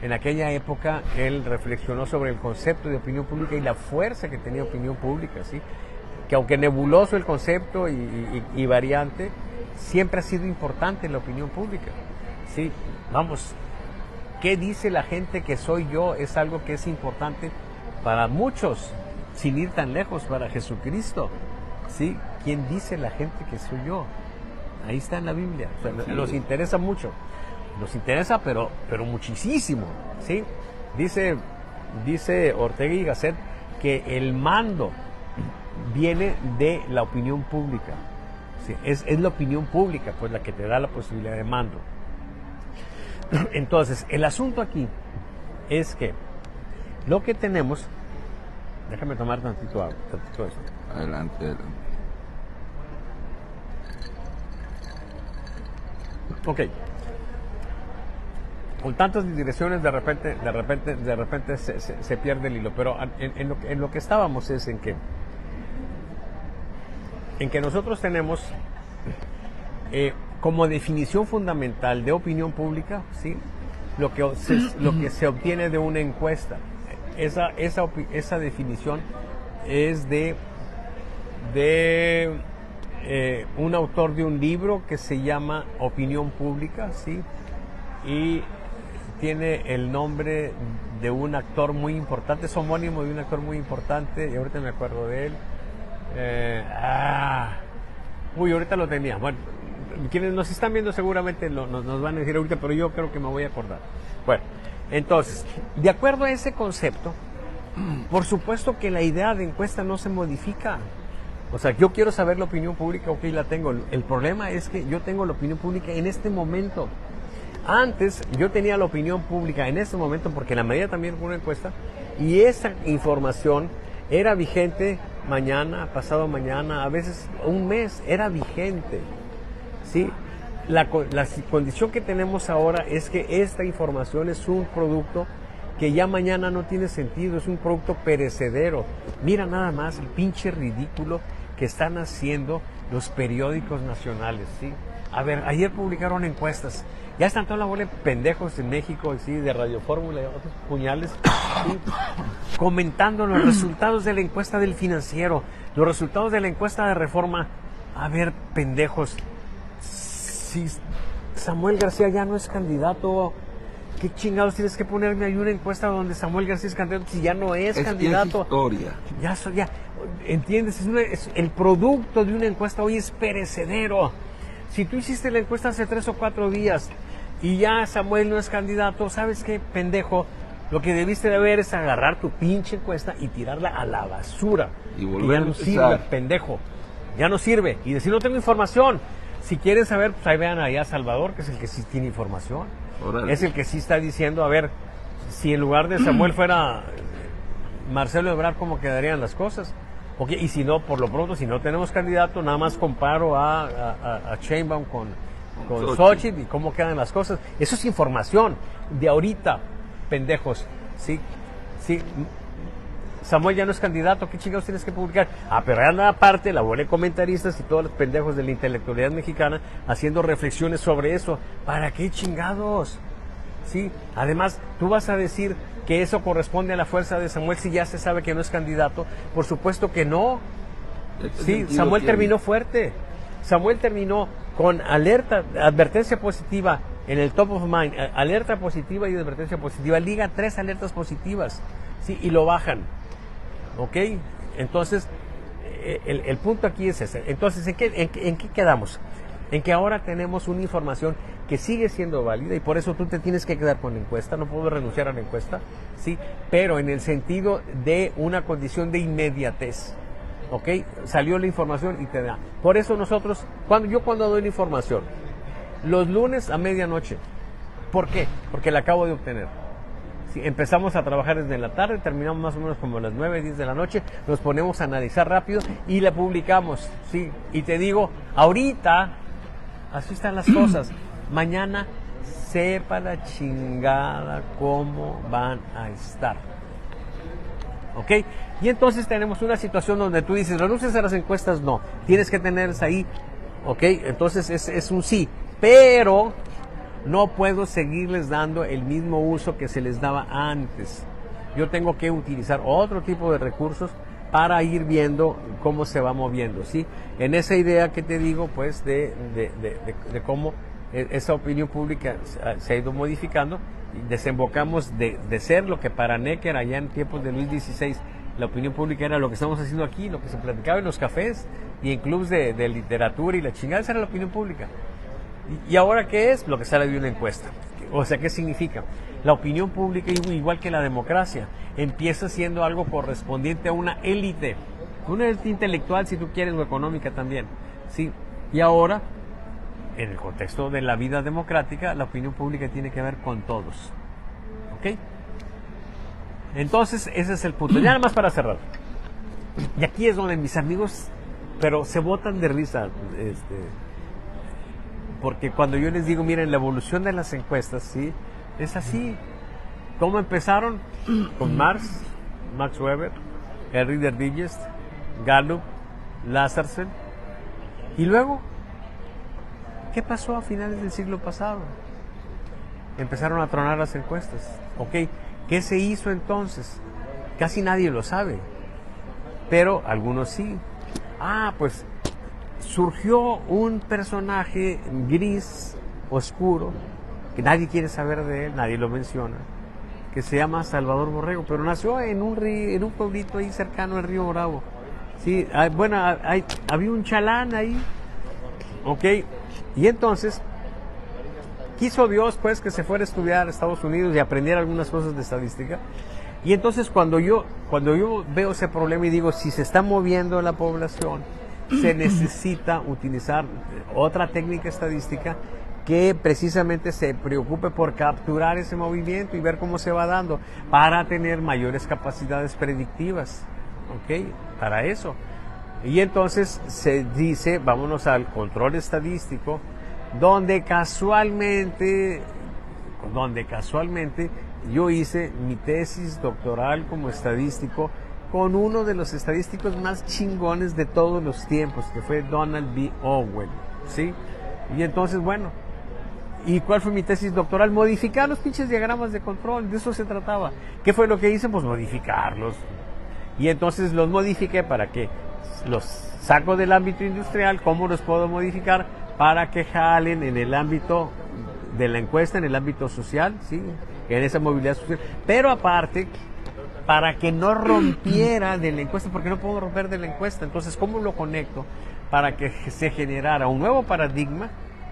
En aquella época él reflexionó sobre el concepto de opinión pública y la fuerza que tenía opinión pública, ¿sí? Que aunque nebuloso el concepto y variante, siempre ha sido importante en la opinión pública, ¿sí? Vamos, ¿qué dice la gente que soy yo? Es algo que es importante para muchos, sin ir tan lejos, para Jesucristo, ¿sí? ¿Quién dice la gente que soy yo? Ahí está en la Biblia. O sea, Sí. nos interesa mucho. Nos interesa, pero muchísimo, ¿sí? Dice Ortega y Gasset que el mando viene de la opinión pública. ¿Sí? Es la opinión pública, pues, la que te da la posibilidad de mando. Entonces, el asunto aquí es que lo que tenemos... Déjame tomar tantito agua, tantito esto. Adelante, adelante. Ok. Con tantas direcciones de repente se pierde el hilo. Pero en lo que estábamos es en que nosotros tenemos como definición fundamental de opinión pública, ¿sí? lo que se obtiene de una encuesta. Esa definición es de un autor de un libro que se llama Opinión Pública, ¿sí? Y tiene el nombre de un actor muy importante, es homónimo de un actor muy importante, y ahorita me acuerdo de él. Ahorita lo tenía. Bueno, quienes nos están viendo seguramente nos van a decir ahorita, pero yo creo que me voy a acordar. Bueno, entonces, de acuerdo a ese concepto, por supuesto que la idea de encuesta no se modifica. O sea, yo quiero saber la opinión pública, ok, la tengo. El problema es que yo tengo la opinión pública en este momento. Antes yo tenía la opinión pública en este momento porque la medida también fue una encuesta y esa información era vigente mañana, pasado mañana, a veces un mes, era vigente. ¿Sí? La condición que tenemos ahora es que esta información es un producto que ya mañana no tiene sentido, es un producto perecedero. Mira nada más el pinche ridículo que están haciendo los periódicos nacionales, ¿sí? A ver, ayer publicaron encuestas. Ya están toda la bola de pendejos en México, ¿sí? De Radio Fórmula y otros puñales, ¿sí? Comentando los resultados de la encuesta del Financiero, los resultados de la encuesta de Reforma. A ver, pendejos, si Samuel García ya no es candidato, ¿qué chingados tienes que ponerme ahí una encuesta donde Samuel García es candidato si ya no es candidato? Es historia. Ya, ¿entiendes? El producto de una encuesta hoy es perecedero. Si tú hiciste la encuesta hace 3 o 4 días y ya Samuel no es candidato, ¿sabes qué, pendejo? Lo que debiste de haber es agarrar tu pinche encuesta y tirarla a la basura. Y volver ya a no empezar. sirve, pendejo. Ya no sirve. Y decir, no tengo información. Si quieren saber, pues ahí vean allá a Salvador, que es el que sí tiene información. Órale. Es el que sí está diciendo, a ver, si en lugar de Samuel fuera Marcelo Ebrard, ¿cómo quedarían las cosas? Okay, y si no, por lo pronto, si no tenemos candidato, nada más comparo a Sheinbaum con Xochitl y cómo quedan las cosas. Eso es información de ahorita, pendejos. Sí, sí. Samuel ya no es candidato, ¿qué chingados tienes que publicar? Pero anda aparte la bola de comentaristas y todos los pendejos de la intelectualidad mexicana haciendo reflexiones sobre eso. ¿Para qué chingados? Sí, además, tú vas a decir que eso corresponde a la fuerza de Samuel si ya se sabe que no es candidato. Por supuesto que no. Sí, Samuel terminó fuerte. Samuel terminó con alerta, advertencia positiva en el top of mind, alerta positiva y advertencia positiva. Liga 3 alertas positivas, sí, y lo bajan. ¿Ok? Entonces, el punto aquí es ese. Entonces, ¿en qué quedamos? En que ahora tenemos una información que sigue siendo válida y por eso tú te tienes que quedar con la encuesta, no puedo renunciar a la encuesta, ¿sí? Pero en el sentido de una condición de inmediatez, ¿ok? Salió la información y te da. Por eso nosotros, cuando doy la información, los lunes a medianoche, ¿por qué? Porque la acabo de obtener. Sí, empezamos a trabajar desde la tarde, terminamos más o menos como a las 9, 10 de la noche, nos ponemos a analizar rápido y la publicamos, ¿sí? Y te digo, ahorita, así están las cosas. Mañana, sepa la chingada cómo van a estar. ¿Ok? Y entonces tenemos una situación donde tú dices, renuncies a las encuestas, no. Tienes que tenerlas ahí. ¿Ok? Entonces es un sí. Pero no puedo seguirles dando el mismo uso que se les daba antes. Yo tengo que utilizar otro tipo de recursos para ir viendo cómo se va moviendo, ¿sí? En esa idea que te digo, pues, de cómo esa opinión pública se ha ido modificando, y desembocamos de ser lo que para Necker allá en tiempos de Luis XVI, la opinión pública era lo que estamos haciendo aquí, lo que se platicaba en los cafés y en clubes de literatura y la chingada, esa era la opinión pública. ¿Y ahora qué es? Lo que sale de una encuesta. O sea, ¿qué significa? La opinión pública, igual que la democracia, empieza siendo algo correspondiente a una élite intelectual, si tú quieres, o económica también, ¿sí? Y ahora, en el contexto de la vida democrática, la opinión pública tiene que ver con todos. ¿Ok? Entonces, ese es el punto. Ya nada más para cerrar. Y aquí es donde mis amigos, pero se botan de risa, porque cuando yo les digo, miren, la evolución de las encuestas, ¿sí? Es así. ¿Cómo empezaron? Con Max Weber, Henry Digest, Gallup, Lazarsen. Y luego, ¿qué pasó a finales del siglo pasado? Empezaron a tronar las encuestas. ¿Ok? ¿Qué se hizo entonces? Casi nadie lo sabe, pero algunos sí. Pues surgió un personaje gris, oscuro, que nadie quiere saber de él, nadie lo menciona, que se llama Salvador Borrego, pero nació en un pueblito ahí cercano al Río Bravo. Sí, había un chalán ahí, ¿ok? Y entonces quiso Dios, pues, que se fuera a estudiar a Estados Unidos y aprendiera algunas cosas de estadística. Y entonces cuando yo veo ese problema y digo, si se está moviendo la población, se necesita utilizar otra técnica estadística que precisamente se preocupe por capturar ese movimiento y ver cómo se va dando para tener mayores capacidades predictivas, ¿ok? Para eso. Y entonces se dice, vámonos al control estadístico, donde casualmente yo hice mi tesis doctoral como estadístico con uno de los estadísticos más chingones de todos los tiempos, que fue Donald B. Owen, ¿sí? Y entonces, bueno, ¿y cuál fue mi tesis doctoral? Modificar los pinches diagramas de control, de eso se trataba. ¿Qué fue lo que hice? Pues modificarlos. Y entonces los modifiqué para que los saco del ámbito industrial, ¿cómo los puedo modificar? Para que jalen en el ámbito de la encuesta, en el ámbito social, ¿sí? En esa movilidad social. Pero aparte, para que no rompiera de la encuesta, porque no puedo romper de la encuesta. Entonces, ¿cómo lo conecto? Para que se generara un nuevo paradigma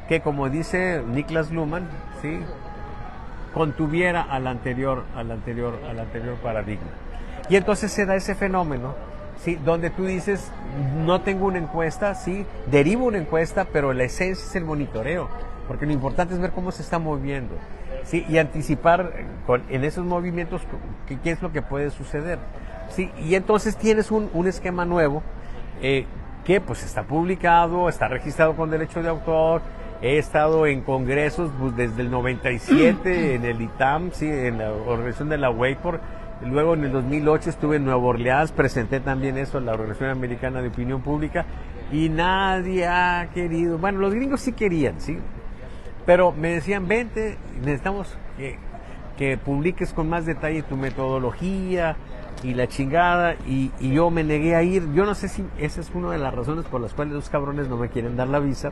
que, como dice Niklas Luhmann, ¿sí? Contuviera al anterior paradigma. Y entonces se da ese fenómeno, ¿sí? Donde tú dices, no tengo una encuesta, ¿sí? Derivo una encuesta, pero la esencia es el monitoreo, porque lo importante es ver cómo se está moviendo, ¿sí? Y anticipar en esos movimientos qué es lo que puede suceder, ¿sí? Y entonces tienes un esquema nuevo que pues está publicado, está registrado con derecho de autor. He estado en congresos pues, desde el 97 en el ITAM, ¿sí? En la organización de la WAPOR. Luego en el 2008 estuve en Nueva Orleans, presenté también eso a la Organización Americana de Opinión Pública y nadie ha querido, bueno, los gringos sí querían, ¿sí? Pero me decían, vente, necesitamos que publiques con más detalle tu metodología y la chingada, y yo me negué a ir. Yo no sé si esa es una de las razones por las cuales los cabrones no me quieren dar la visa,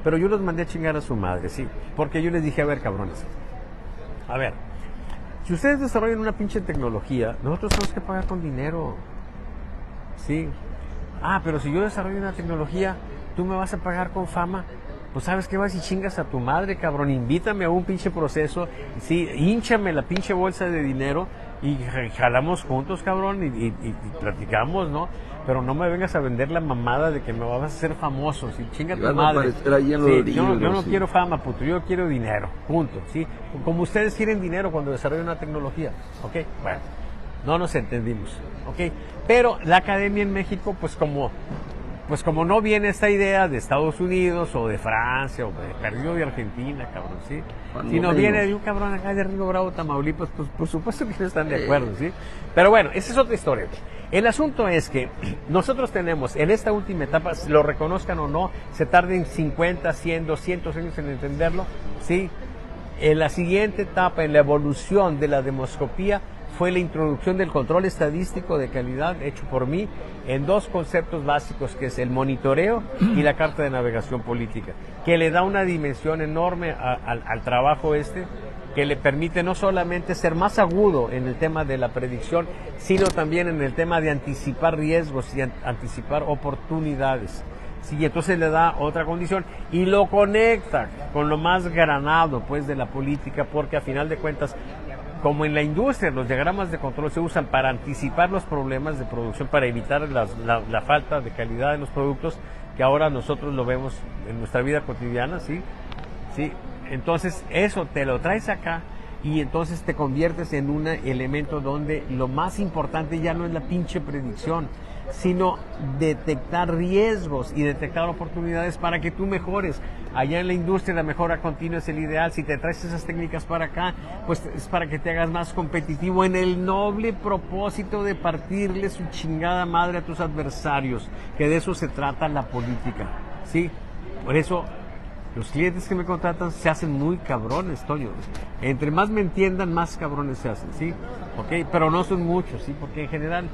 pero yo los mandé a chingar a su madre, sí, porque yo les dije, a ver, cabrones, a ver, si ustedes desarrollan una pinche tecnología, nosotros tenemos que pagar con dinero, sí. Ah, pero si yo desarrollo una tecnología, tú me vas a pagar con fama. Pues sabes qué, vas y chingas a tu madre, cabrón, invítame a un pinche proceso, sí, hínchame la pinche bolsa de dinero y jalamos juntos, cabrón, y platicamos, ¿no? Pero no me vengas a vender la mamada de que me vas a hacer famoso, ¿sí? Chinga tu madre. Sí, yo no quiero fama, puto, yo quiero dinero, punto, ¿sí? Como ustedes quieren dinero cuando desarrollan una tecnología, ¿ok? Bueno, no nos entendimos, ¿ok? Pero la academia en México, pues como no viene esta idea de Estados Unidos o de Francia o de Argentina, cabrón, ¿sí? Si no viene de un cabrón acá de Río Bravo, Tamaulipas, pues por supuesto que no están de acuerdo, ¿sí? Pero bueno, esa es otra historia. El asunto es que nosotros tenemos, en esta última etapa, lo reconozcan o no, se tarden 50, 100, 200 años en entenderlo, ¿sí? En la siguiente etapa, en la evolución de la demoscopía, fue la introducción del control estadístico de calidad hecho por mí en dos conceptos básicos, que es el monitoreo y la carta de navegación política, que le da una dimensión enorme al trabajo que le permite no solamente ser más agudo en el tema de la predicción, sino también en el tema de anticipar riesgos y anticipar oportunidades. Sí, entonces le da otra condición y lo conecta con lo más granado pues de la política, porque a final de cuentas, como en la industria, los diagramas de control se usan para anticipar los problemas de producción, para evitar la falta de calidad de los productos, que ahora nosotros lo vemos en nuestra vida cotidiana, ¿sí? ¿Sí? Entonces eso te lo traes acá y entonces te conviertes en un elemento donde lo más importante ya no es la pinche predicción, sino detectar riesgos y detectar oportunidades para que tú mejores. Allá en la industria la mejora continua es el ideal. Si te traes esas técnicas para acá, pues es para que te hagas más competitivo en el noble propósito de partirle su chingada madre a tus adversarios, que de eso se trata la política, ¿sí? Por eso los clientes que me contratan se hacen muy cabrones, Toño. Entre más me entiendan, más cabrones se hacen, ¿sí? ¿Ok? Pero no son muchos, ¿sí? Porque en general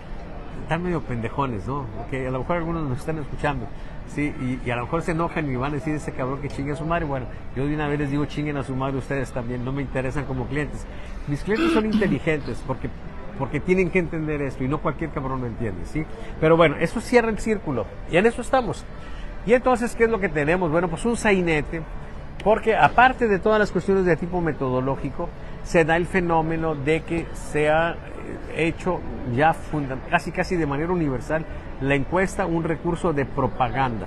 están medio pendejones, ¿no? Okay, a lo mejor algunos nos están escuchando, ¿sí? Y a lo mejor se enojan y van a decir ese cabrón que chingue a su madre. Bueno, yo de una vez les digo, chinguen a su madre ustedes también, no me interesan como clientes. Mis clientes son inteligentes porque tienen que entender esto y no cualquier cabrón lo entiende, ¿sí? Pero bueno, eso cierra el círculo y en eso estamos. Y entonces, ¿qué es lo que tenemos? Bueno, pues un sainete, porque aparte de todas las cuestiones de tipo metodológico, se da el fenómeno de que se ha hecho ya casi de manera universal la encuesta un recurso de propaganda.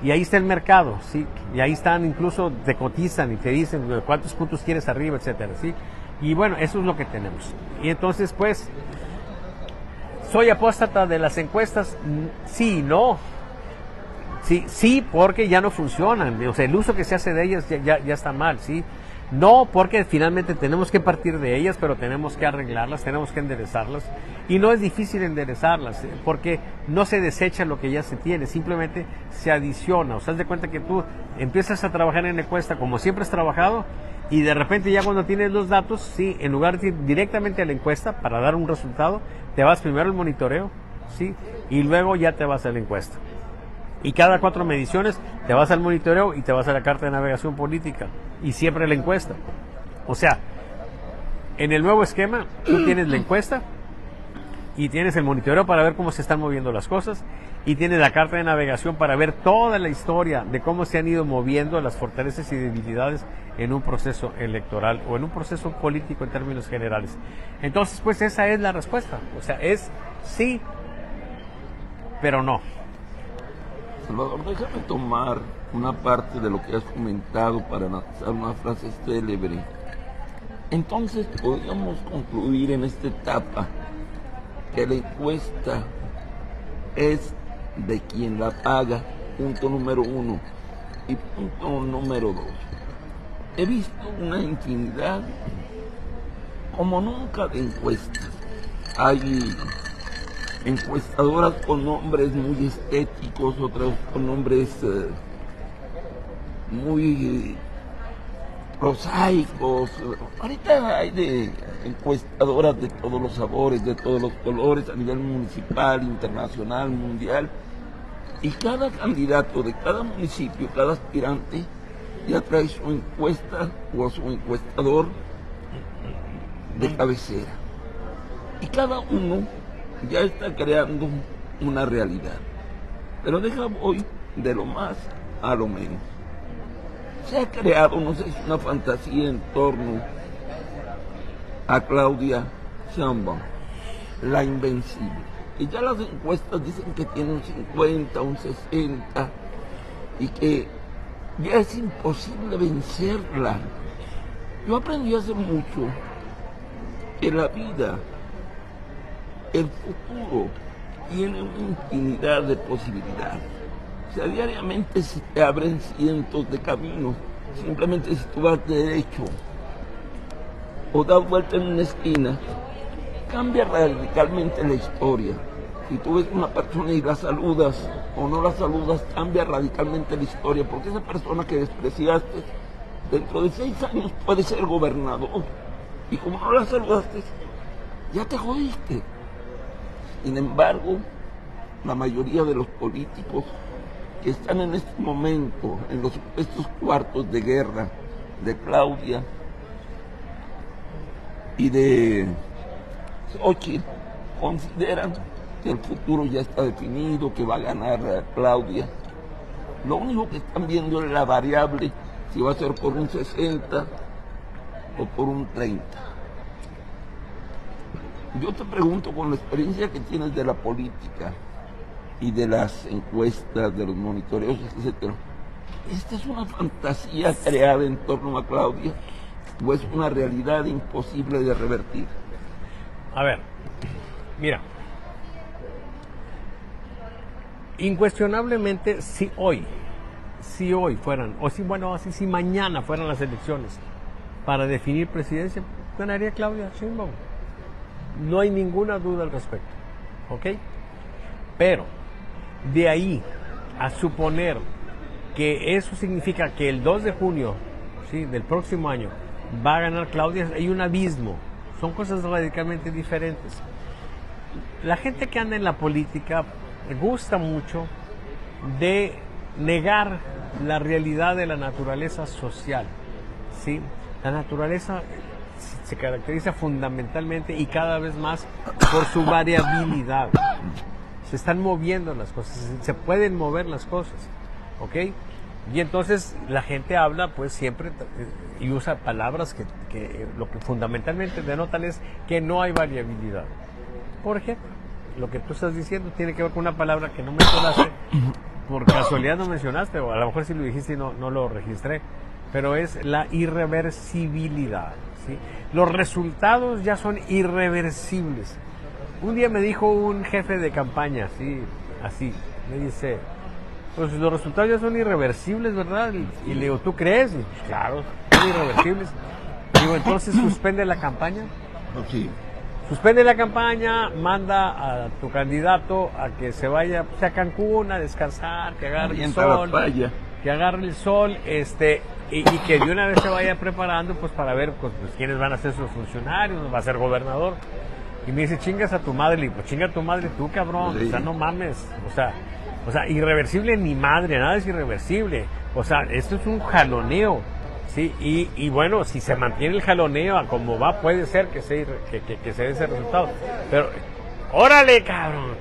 Y ahí está el mercado, ¿sí? Y ahí están, incluso te cotizan y te dicen cuántos puntos quieres arriba, etcétera, ¿sí? Y bueno, eso es lo que tenemos. Y entonces, pues, ¿soy apóstata de las encuestas? Sí y no. Sí, porque ya no funcionan. O sea, el uso que se hace de ellas ya está mal, ¿sí? No, porque finalmente tenemos que partir de ellas, pero tenemos que arreglarlas, tenemos que enderezarlas. Y no es difícil enderezarlas, porque no se desecha lo que ya se tiene, simplemente se adiciona. O sea, haz de cuenta que tú empiezas a trabajar en la encuesta como siempre has trabajado, y de repente ya cuando tienes los datos, sí, en lugar de ir directamente a la encuesta para dar un resultado, te vas primero al monitoreo, ¿sí? Y luego ya te vas a la encuesta. Y cada 4 mediciones te vas al monitoreo y te vas a la carta de navegación política. Y siempre la encuesta. O sea, en el nuevo esquema, tú tienes la encuesta y tienes el monitoreo para ver cómo se están moviendo las cosas. Y tienes la carta de navegación para ver toda la historia de cómo se han ido moviendo las fortalezas y debilidades en un proceso electoral o en un proceso político en términos generales. Entonces, pues esa es la respuesta. O sea, es sí pero no. Salvador, déjame tomar una parte de lo que has comentado para analizar una frase célebre. Entonces podríamos concluir en esta etapa que la encuesta es de quien la paga, punto número 1, y punto número 2. He visto una infinidad como nunca de encuestas. Hay encuestadoras con nombres muy estéticos, otras con nombres muy prosaicos. Ahorita hay de encuestadoras de todos los sabores, de todos los colores, a nivel municipal, internacional, mundial. Y cada candidato de cada municipio, cada aspirante, ya trae su encuesta o su encuestador de cabecera. Y cada uno ya está creando una realidad. Pero voy de lo más a lo menos. Se ha creado, no sé si una fantasía en torno a Claudia Sheinbaum, la invencible. Y ya las encuestas dicen que tiene un 50, un 60, y que ya es imposible vencerla. Yo aprendí hace mucho que la vida, el futuro, tiene una infinidad de posibilidades. O sea, diariamente se te abren cientos de caminos. Simplemente si tú vas derecho o das vuelta en una esquina, cambia radicalmente la historia. Si tú ves una persona y la saludas o no la saludas, cambia radicalmente la historia, porque esa persona que despreciaste, dentro de 6 años puede ser gobernador. Y como no la saludaste, ya te jodiste. Sin embargo, la mayoría de los políticos que están en este momento en estos cuartos de guerra de Claudia y de Xochitl consideran que el futuro ya está definido, que va a ganar Claudia. Lo único que están viendo es la variable, si va a ser por un 60 o por un 30. Yo te pregunto, con la experiencia que tienes de la política y de las encuestas, de los monitoreos, etc., ¿esta es una fantasía creada en torno a Claudia o es una realidad imposible de revertir? A ver, mira, incuestionablemente si hoy fueran, o si mañana fueran las elecciones para definir presidencia, ganaría Claudia Sheinbaum. No hay ninguna duda al respecto, ¿ok? Pero de ahí a suponer que eso significa que el 2 de junio, ¿sí?, del próximo año va a ganar Claudia, hay un abismo. Son cosas radicalmente diferentes. La gente que anda en la política gusta mucho de negar la realidad de la naturaleza social, ¿sí? La naturaleza se caracteriza fundamentalmente y cada vez más por su variabilidad. Se están moviendo las cosas, se pueden mover las cosas, ¿ok? Y entonces la gente habla pues siempre y usa palabras que lo que fundamentalmente denotan es que no hay variabilidad. Por ejemplo, lo que tú estás diciendo tiene que ver con una palabra que no mencionaste, por casualidad no mencionaste, o a lo mejor si lo dijiste y no lo registré, pero es la irreversibilidad, ¿sí? Los resultados ya son irreversibles. Un día me dijo un jefe de campaña, ¿sí?, así, me dice, pues los resultados ya son irreversibles, ¿verdad? Y le digo, ¿tú crees? Y, pues, claro, son irreversibles. Digo, entonces suspende la campaña. Sí. Suspende la campaña, manda a tu candidato a que se vaya pues, a Cancún a descansar, que agarre el sol, que agarre el sol, y que de una vez se vaya preparando pues para ver pues, quiénes van a ser sus funcionarios, va a ser gobernador. Y me dice, chingas a tu madre. Le digo, pues chinga a tu madre tú, cabrón. Sí. O sea, no mames. O sea, irreversible ni madre, nada es irreversible. O sea, esto es un jaloneo, ¿sí? Y bueno, si se mantiene el jaloneo a como va, puede ser que se dé ese resultado. Pero, ¡órale, cabrón!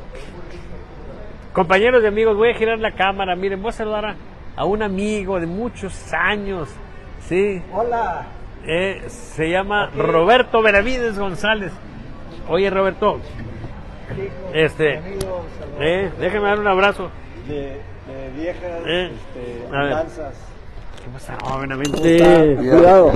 Compañeros y amigos, voy a girar la cámara. Miren, voy a saludar a un amigo de muchos años, ¿sí? Hola. Se llama Roberto Benavides González. Oye, Roberto, Déjeme dar un abrazo. De viejas A ver. danzas. ¿Qué pasa? Buenamente. Cuidado.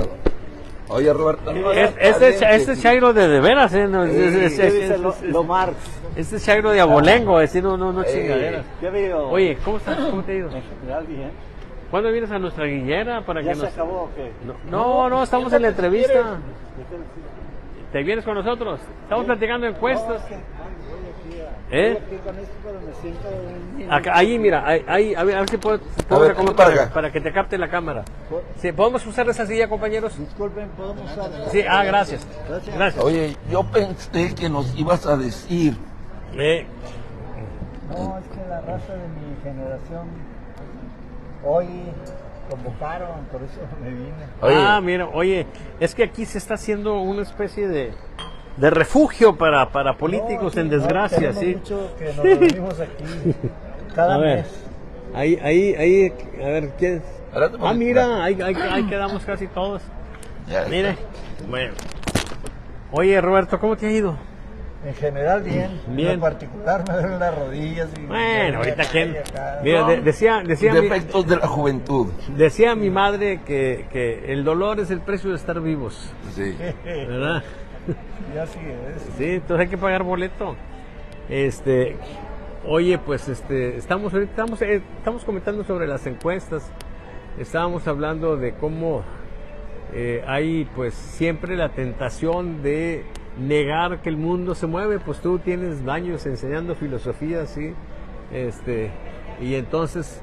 Oye, Roberto. Este es Chairo de veras, ¿no? Dice lo Marx. Este es Chairo de abolengo, no chingaderas. ¿Qué veo? Oye, ¿cómo estás? ¿Cómo te ha ido? En general bien. ¿Cuándo vienes a nuestra guillera para ¿Ya que se nos... acabó o qué? No, estamos en la entrevista. ¿Quieres? ¿Te vienes con nosotros? Estamos platicando encuestas. Voy aquí con esto, pero me siento bien. Acá, ahí, mira, ahí, a ver si puedo ver, acomodar para acá. para que te capte la cámara. Sí, ¿podemos usar esa silla, compañeros? Disculpen, ¿podemos usar? Sí, gracias. Gracias. Oye, yo pensé que nos ibas a decir. No, es que la raza de mi generación hoy convocaron, por eso me vine. Oye. Mira, oye, es que aquí se está haciendo una especie de refugio para políticos en desgracia, ¿sí? Mucho que nos reunimos aquí cada A ver, mes. ahí, a ver, ¿quién? Espérate, Mira, ahí quedamos casi todos. Ya, Mire, bueno. Oye, Roberto, ¿cómo te ha ido? En general bien. Bien. En particular me duelen las rodillas. Y Bueno, ahorita quién. acá. Mira, decía Defectos de la juventud. decía mi madre que el dolor es el precio de estar vivos, Sí. ¿verdad? Y así es. Sí, entonces hay que pagar boleto. Oye, pues estamos comentando sobre las encuestas. Estábamos hablando de cómo hay pues siempre la tentación de negar que el mundo se mueve. Pues tú tienes años enseñando filosofía, sí. Y entonces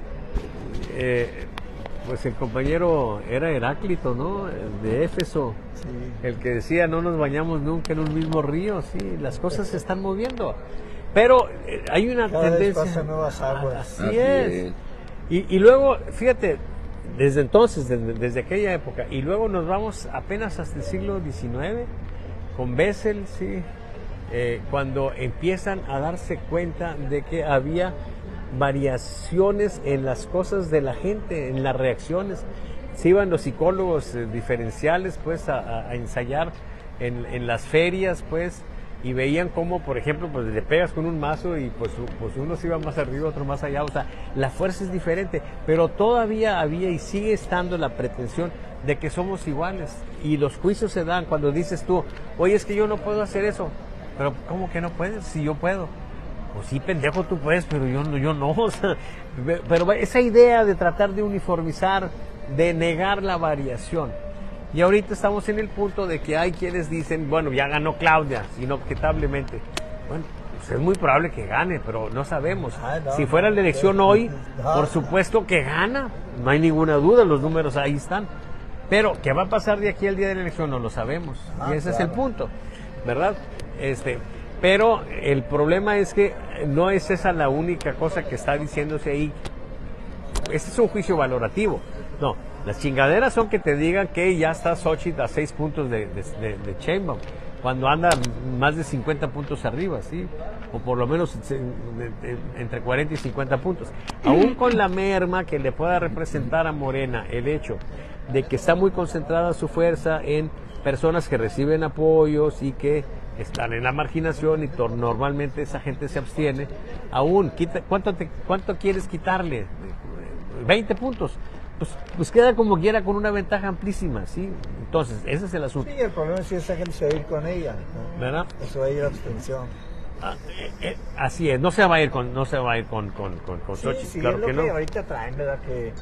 pues el compañero era Heráclito, ¿no? De Éfeso. Sí. El que decía, no nos bañamos nunca en un mismo río, sí, las cosas se están moviendo. Pero hay una Cada vez tendencia... pasan nuevas aguas. Así es. Y luego, fíjate, desde entonces, desde aquella época, y luego nos vamos apenas hasta el siglo XIX, con Bessel, sí, cuando empiezan a darse cuenta de que había variaciones en las cosas de la gente, en las reacciones. Se iban los psicólogos diferenciales pues a ensayar en las ferias pues, y veían cómo, por ejemplo, pues le pegas con un mazo y pues uno se iba más arriba, otro más allá. O sea, la fuerza es diferente, pero todavía había y sigue estando la pretensión de que somos iguales, y los juicios se dan cuando dices tú, oye, es que yo no puedo hacer eso. Pero ¿cómo que no puedes? Si yo puedo. Pues sí, pendejo, tú puedes, pero yo no. O sea, pero esa idea de tratar de uniformizar, de negar la variación. Y ahorita estamos en el punto de que hay quienes dicen, bueno, ya ganó Claudia, inobjetablemente. Bueno, pues es muy probable que gane, pero no sabemos. Si fuera la elección hoy, por supuesto que gana, no hay ninguna duda, los números ahí están. Pero, ¿qué va a pasar de aquí al día de la elección? No lo sabemos. Y ese es el punto, ¿verdad? Pero el problema es que no es esa la única cosa que está diciéndose ahí. Este es un juicio valorativo. No, las chingaderas son que te digan que ya está Xochitl a 6 puntos de Sheinbaum, cuando anda más de 50 puntos arriba, ¿sí? O por lo menos entre 40 y 50 puntos. Aún con la merma que le pueda representar a Morena el hecho de que está muy concentrada su fuerza en personas que reciben apoyos y que están en la marginación y normalmente esa gente se abstiene, aún, ¿cuánto quieres quitarle? 20 puntos. Pues queda como quiera con una ventaja amplísima, ¿sí? Entonces, ese es el asunto. Sí, el problema es si esa gente se va a ir con ella, ¿no? ¿Verdad? Eso va a ir a abstención. Así es, no se va a ir con Xochitl, Sí, claro es lo que que no. ahorita traen, ¿verdad? Que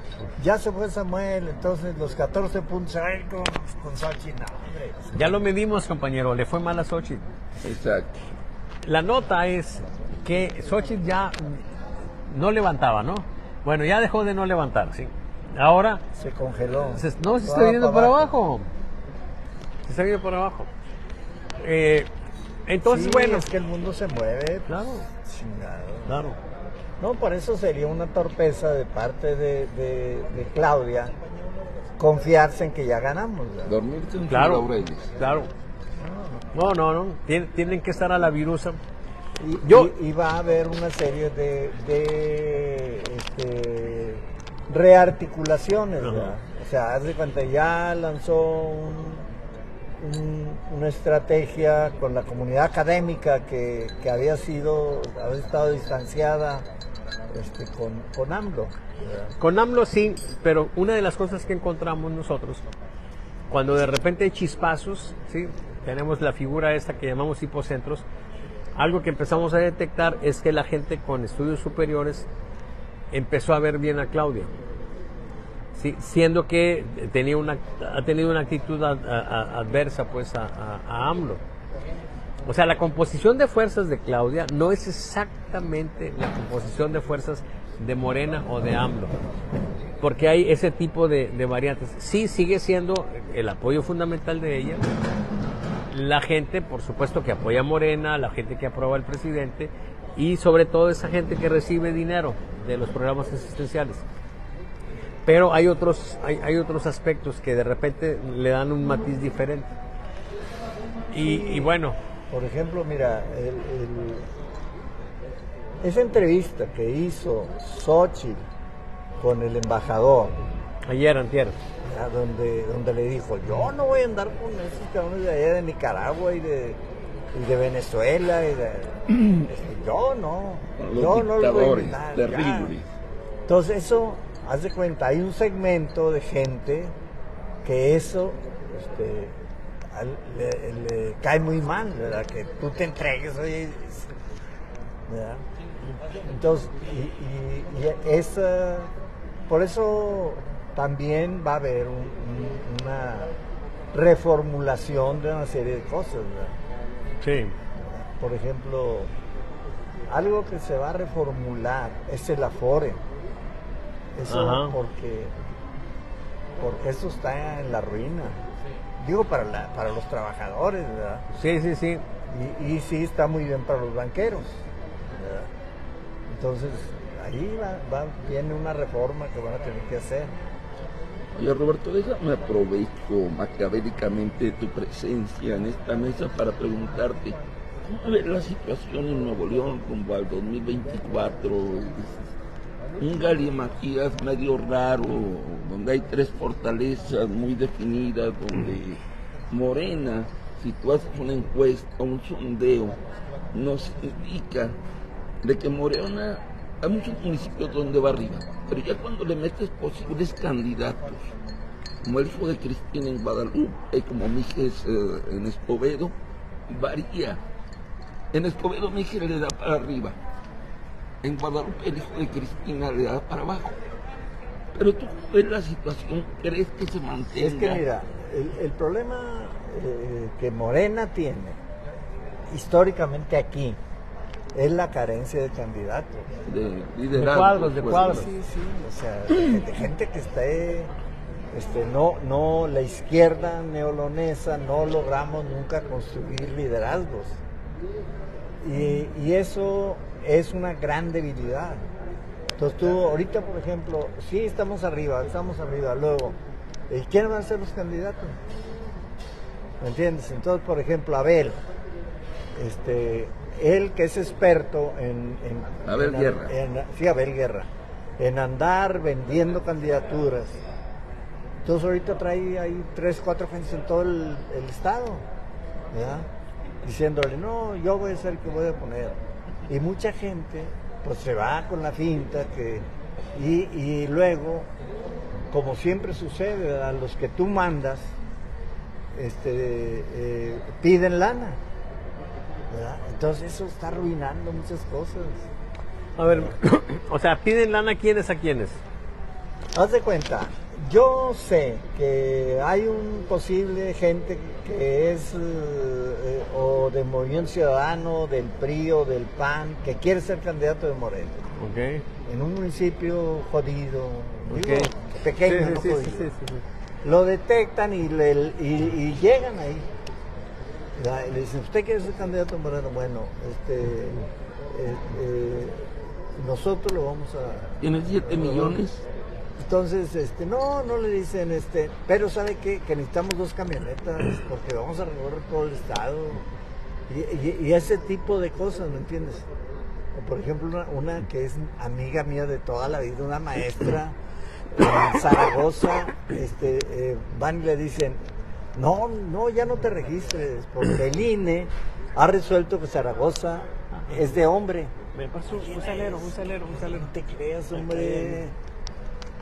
ya se fue Samuel, entonces los 14 puntos se van a ir con Xochitl. No, hombre. Ya lo medimos, compañero, le fue mal a Xochitl. Exacto. La nota es que Xochitl ya no levantaba, ¿no? Bueno, ya dejó de no levantar, ¿sí? Ahora Se congeló. se está Va viniendo para para abajo. Se está viniendo para abajo. Entonces, Sí, bueno. es que el mundo se mueve. Claro. Chingado. Claro. No, por eso sería una torpeza de parte de Claudia confiarse en que ya ganamos, ¿verdad? Dormirse en Claro. sus laureles. Claro. No. Tienen que estar a la virusa. Y va a haber una serie de rearticulaciones, ¿verdad? O sea, haz de cuenta, ya lanzó una estrategia con la comunidad académica que había estado distanciada con AMLO. ¿Verdad? Con AMLO sí, pero una de las cosas que encontramos nosotros, cuando de repente hay chispazos, ¿sí? Tenemos la figura esta que llamamos hipocentros, algo que empezamos a detectar es que la gente con estudios superiores empezó a ver bien a Claudia. Sí, siendo que ha tenido una actitud adversa pues a AMLO. O sea, la composición de fuerzas de Claudia no es exactamente la composición de fuerzas de Morena o de AMLO, porque hay ese tipo de variantes. Sí, sigue siendo el apoyo fundamental de ella, la gente, por supuesto, que apoya a Morena, la gente que aprueba al presidente y sobre todo esa gente que recibe dinero de los programas asistenciales. Pero hay otros aspectos que de repente le dan un matiz diferente. Y bueno. Por ejemplo, mira, esa entrevista que hizo Xochitl con el embajador. Ayer, antier. Donde le dijo, yo no voy a andar con esos cabrones de allá de Nicaragua y de Venezuela. Yo no lo voy a invitar. Terrible. Entonces eso... Haz de cuenta, hay un segmento de gente que eso le cae muy mal, ¿verdad? Que tú te entregues, oye, ¿verdad? Entonces, por eso también va a haber una reformulación de una serie de cosas, ¿verdad? Sí. Por ejemplo, algo que se va a reformular es el Afore. Eso porque eso está en la ruina. Digo, para los trabajadores, ¿verdad? Sí. Y sí está muy bien para los banqueros, ¿verdad? Entonces, ahí viene una reforma que van a tener que hacer. Oye, Roberto, déjame aprovecho maquiavélicamente tu presencia en esta mesa para preguntarte, ¿cómo ves la situación en Nuevo León rumbo al 2024? Un galimatías medio raro, donde hay tres fortalezas muy definidas, donde Morena, si tú haces una encuesta, un sondeo, nos indica de que Morena, hay muchos municipios donde va arriba, pero ya cuando le metes posibles candidatos, como el hijo de Cristina en Guadalupe, como Mijes en Escobedo, varía. En Escobedo Mijes le da para arriba. En Guadalupe el hijo de Cristina le da para abajo. Pero tú ves la situación, ¿crees que se mantenga? Es que mira, el problema que Morena tiene históricamente aquí es la carencia de candidatos. De liderazgo. De cuadros. Sí, o sea, de gente que esté, no, la izquierda neolonesa no logramos nunca construir liderazgos. Y eso es una gran debilidad. Entonces tú, ahorita por ejemplo, sí estamos arriba, luego, ¿quiénes van a ser los candidatos? ¿Me entiendes? Entonces, por ejemplo, Abel, él que es experto Abel Guerra. Abel Guerra, en andar vendiendo candidaturas. Entonces ahorita trae ahí 3, 4 gentes en todo el estado, ¿verdad? Diciéndole, no, yo voy a ser el que voy a poner. Y mucha gente pues se va con la finta y luego, como siempre sucede, a los que tú mandas piden lana, ¿verdad? Entonces eso está arruinando muchas cosas. A ver, o sea, ¿piden lana quiénes a quiénes? Haz de cuenta, yo sé que hay un posible gente que es o de Movimiento Ciudadano, del PRI o del PAN, que quiere ser candidato de Morena. Okay. En un municipio jodido, Okay. digo, pequeño, no jodido. Sí. Lo detectan y llegan ahí. Le dicen, ¿usted quiere ser candidato a Morena? Bueno, nosotros lo vamos a... ¿Tiene 7 millones? Entonces, no le dicen, pero ¿sabe qué? Que necesitamos 2 camionetas porque vamos a recorrer todo el estado y ese tipo de cosas, ¿me entiendes? O por ejemplo, una que es amiga mía de toda la vida, una maestra en Zaragoza, van y le dicen, No, no, ya no te registres, porque el INE ha resuelto que Zaragoza es de hombre. Me pasó un salero. No te creas, hombre.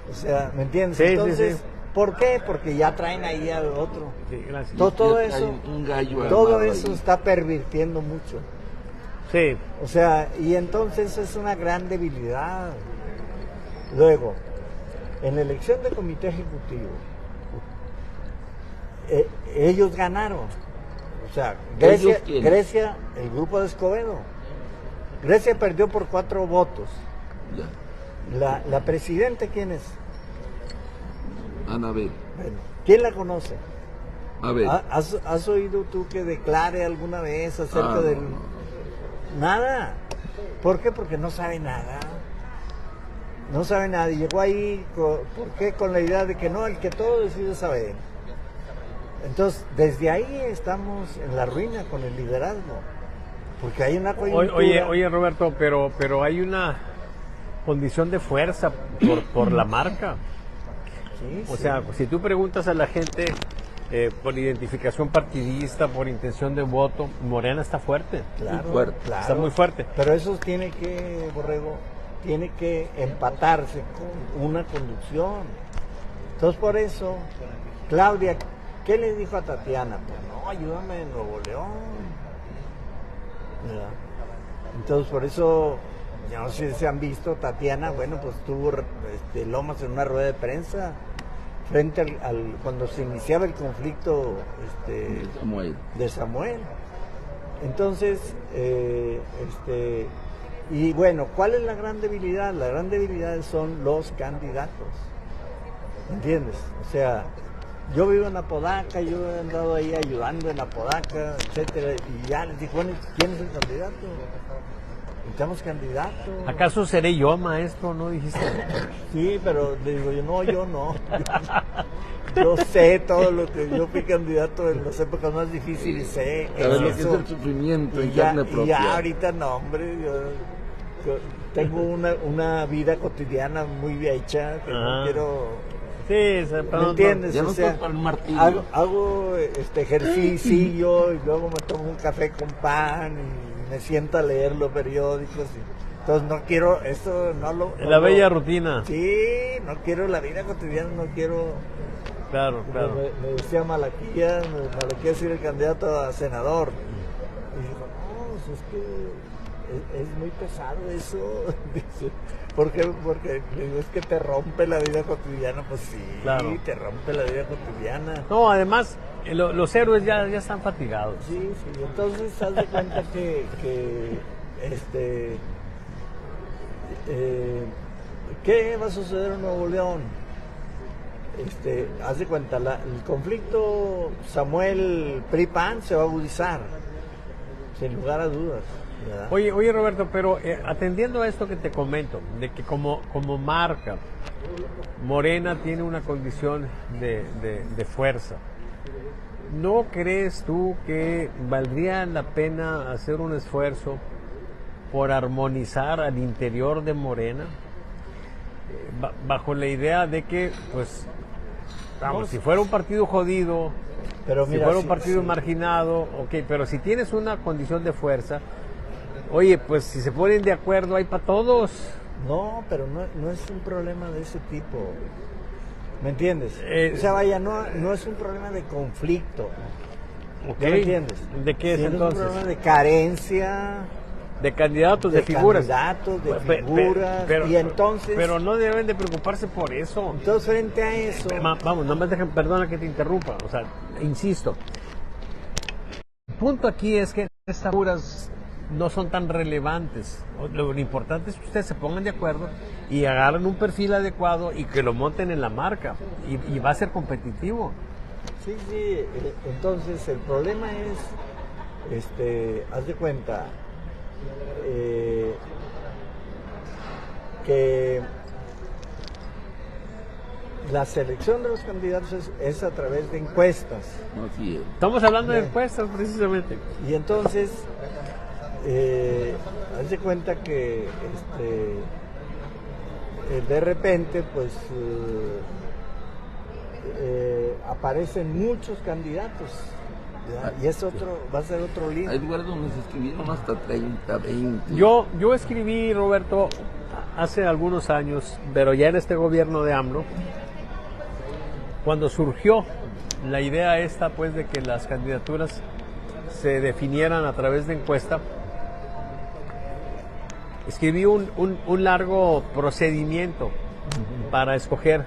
O sea, ¿me entiendes? Sí, Entonces, sí. ¿por qué? Porque ya traen ahí al otro. Sí, gracias. Todo Ya eso, hay un gallo todo armado eso ahí. está pervirtiendo mucho. Sí. O sea, y entonces es una gran debilidad. Luego, en la elección de comité ejecutivo, ellos ganaron. O sea, ¿Ellos quiénes? Grecia, el grupo de Escobedo. Grecia perdió por 4 votos. Ya. La presidenta, ¿quién es? Anabel. Bueno, ¿quién la conoce? A ver. ¿Has oído tú que declare alguna vez acerca Ah, del...? no. Nada. ¿Por qué? Porque no sabe nada. No sabe nada. Y llegó ahí, ¿por qué? Con la idea de que no, el que todo decide saber. Entonces, desde ahí estamos en la ruina con el liderazgo. Porque hay una coyuntura... Oye, Roberto, pero hay una condición de fuerza por la marca. Sí, O sí. sea, si tú preguntas a la gente por identificación partidista, por intención de voto, Morena está fuerte. Claro, fuerte. claro. Está muy fuerte. Pero eso tiene que, Borrego, tiene que empatarse con una conducción. Entonces, por eso, Claudia, ¿qué le dijo a Tatiana? Pues no, ayúdame en Nuevo León. ¿Verdad? Entonces, por eso, yo no sé si se han visto, Tatiana, bueno, pues tuvo Lomas en una rueda de prensa frente cuando se iniciaba el conflicto Samuel. de Samuel. Entonces, y bueno, ¿cuál es la gran debilidad? La gran debilidad son los candidatos. ¿Entiendes? O sea, yo vivo en Apodaca, yo he andado ahí ayudando en Apodaca, etcétera, y ya les digo, bueno, ¿quién es el candidato? Necesitamos candidato. ¿Acaso seré yo, maestro? ¿No dijiste? Sí, pero le digo yo no. Yo sé todo lo que yo fui candidato en las épocas más difíciles, sé que Sabes lo que es eso. el sufrimiento en Y ya, carne y propia. ya ahorita no, hombre, yo tengo una vida cotidiana muy hecha, que no quiero... Sí, ¿Me entiendes? Ya no O sea, estás para el martirio. hago ejercicio y luego me tomo un café con pan y me siento a leer los periódicos. Entonces no quiero, esto no lo... La bella rutina. Sí, no quiero la vida cotidiana, no quiero... Claro. Me decía Malaquía decir el candidato a senador. Y dijo, no, pues es que es muy pesado eso. Dice, ¿por qué? Porque le digo, es que te rompe la vida cotidiana. Pues sí, Claro. te rompe la vida cotidiana. No, además, los héroes ya están fatigados. Sí, entonces haz de cuenta que ¿qué va a suceder en Nuevo León? Haz de cuenta, el conflicto Samuel PRI-PAN se va a agudizar, sin lugar a dudas, ¿verdad? Oye Roberto, pero atendiendo a esto que te comento, de que como marca, Morena tiene una condición de fuerza, ¿no crees tú que valdría la pena hacer un esfuerzo por armonizar al interior de Morena? Bajo la idea de que, pues, vamos, si fuera un partido jodido, Pero si mira, fuera un sí, partido sí. marginado, ok, pero si tienes una condición de fuerza, oye, pues si se ponen de acuerdo hay para todos. No, pero no es un problema de ese tipo, ¿me entiendes? Eh, o sea, vaya, no es un problema de conflicto, Ok. ¿me entiendes? ¿De qué es Sino entonces? un problema de carencia, De candidatos, de figuras. candidatos, de Pe- figuras, pero- y entonces... Pero no deben de preocuparse por eso. Entonces, frente a eso... Vamos, no me dejen, perdona que te interrumpa, o sea, insisto. El punto aquí es que estas figuras no son tan relevantes. Lo importante es que ustedes se pongan de acuerdo y agarren un perfil adecuado y que lo monten en la marca. Y va a ser competitivo. Sí, entonces el problema es, haz de cuenta, que la selección de los candidatos es a través de encuestas. Así es. Estamos hablando de Bien. encuestas precisamente. Y entonces, haz de cuenta que de repente, pues, aparecen muchos candidatos. ¿Verdad? Y es otro, va a ser otro lío. Hay lugares donde se escribieron hasta 30, 20. Yo escribí, Roberto, hace algunos años, pero ya en este gobierno de AMLO, cuando surgió la idea esta, pues, de que las candidaturas se definieran a través de encuesta, escribí un largo procedimiento para escoger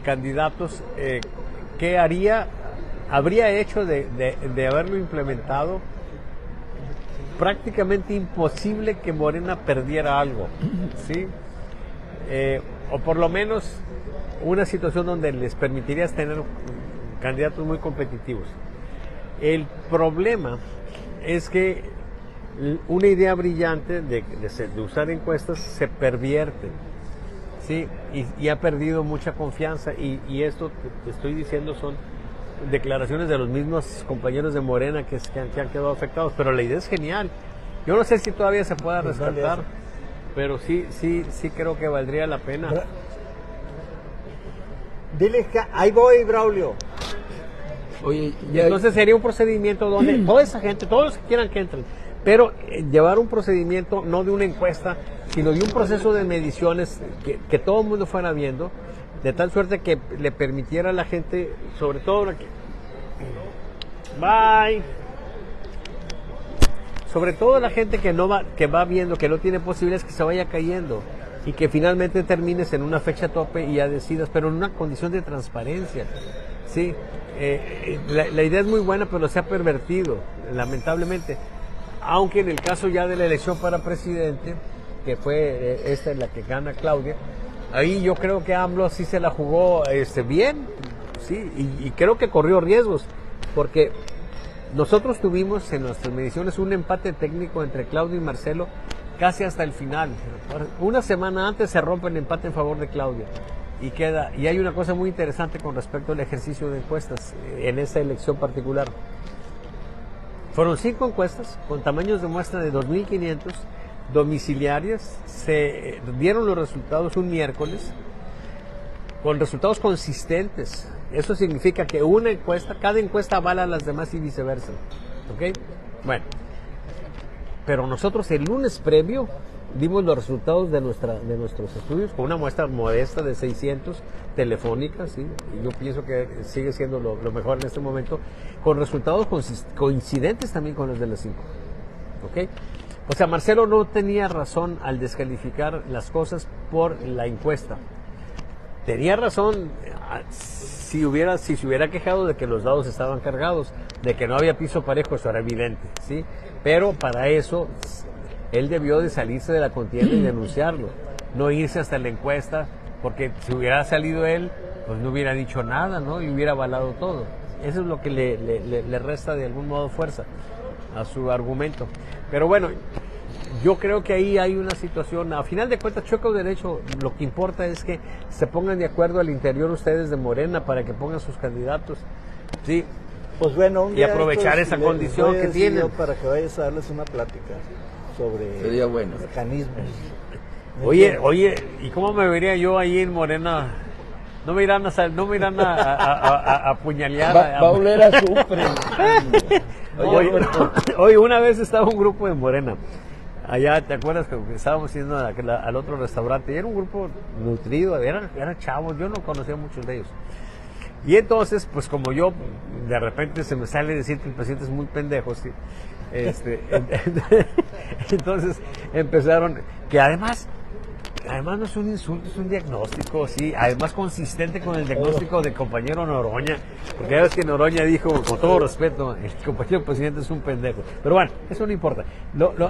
candidatos. ¿Qué habría hecho de haberlo implementado? Prácticamente imposible que Morena perdiera algo, ¿sí? O por lo menos una situación donde les permitirías tener candidatos muy competitivos. El problema es que una idea brillante de usar encuestas se pervierte, ¿sí? Y ha perdido mucha confianza, y esto te estoy diciendo son declaraciones de los mismos compañeros de Morena que han quedado afectados, pero la idea es genial. Yo no sé si todavía se pueda rescatar, pero sí creo que valdría la pena. Dile que ahí voy, Braulio. Oye, entonces sería un procedimiento donde toda esa gente, todos los que quieran que entren, pero llevar un procedimiento no de una encuesta, sino de un proceso de mediciones que todo el mundo fuera viendo, de tal suerte que le permitiera a la gente, sobre todo sobre todo la gente que va viendo que no tiene posibilidades, que se vaya cayendo y que finalmente termines en una fecha tope y ya decidas, pero en una condición de transparencia, ¿sí? La idea es muy buena, pero se ha pervertido, lamentablemente. Aunque en el caso ya de la elección para presidente, que fue esta en la que gana Claudia, ahí yo creo que AMLO sí se la jugó bien, sí, y creo que corrió riesgos, porque nosotros tuvimos en nuestras mediciones un empate técnico entre Claudia y Marcelo casi hasta el final. Una semana antes se rompe el empate en favor de Claudia. Y hay una cosa muy interesante con respecto al ejercicio de encuestas en esa elección particular. Fueron 5 encuestas con tamaños de muestra de 2.500, domiciliarias. Se dieron los resultados un miércoles con resultados consistentes. Eso significa que cada encuesta avala a las demás y viceversa. ¿Ok? Bueno, pero nosotros el lunes previo dimos los resultados de nuestros estudios con una muestra modesta de 600 telefónicas, ¿sí? Y yo pienso que sigue siendo lo mejor en este momento, con resultados coincidentes también con los de las 5. ¿Ok? O sea, Marcelo no tenía razón al descalificar las cosas por la encuesta. Tenía razón si se hubiera quejado de que los dados estaban cargados, de que no había piso parejo, eso era evidente, ¿sí? Pero para eso él debió de salirse de la contienda y denunciarlo, no irse hasta la encuesta, porque si hubiera salido él, pues no hubiera dicho nada, ¿no? Y hubiera avalado todo. Eso es lo que le resta de algún modo fuerza a su argumento. Pero bueno, yo creo que ahí hay una situación, a final de cuentas, choque o derecho, lo que importa es que se pongan de acuerdo al interior ustedes de Morena para que pongan sus candidatos, ¿sí? Pues bueno, y aprovechar esa condición que tienen. Para que vayas a darles una plática sobre sería bueno. mecanismos. Oye, ¿y cómo me vería yo ahí en Morena? No me irán a apuñalear. Va a oler a azufre. Oye, una vez estaba un grupo de Morena. Allá, ¿te acuerdas que estábamos yendo al otro restaurante? Y era un grupo nutrido, eran chavos, yo no conocía a muchos de ellos. Y entonces, pues como yo, de repente se me sale decir que el presidente es muy pendejo, ¿sí? Entonces empezaron, que además no es un insulto, es un diagnóstico, sí, además consistente con el diagnóstico del compañero Noroña, porque ya ves que Noroña dijo, con todo respeto, el compañero presidente es un pendejo, pero bueno, eso no importa.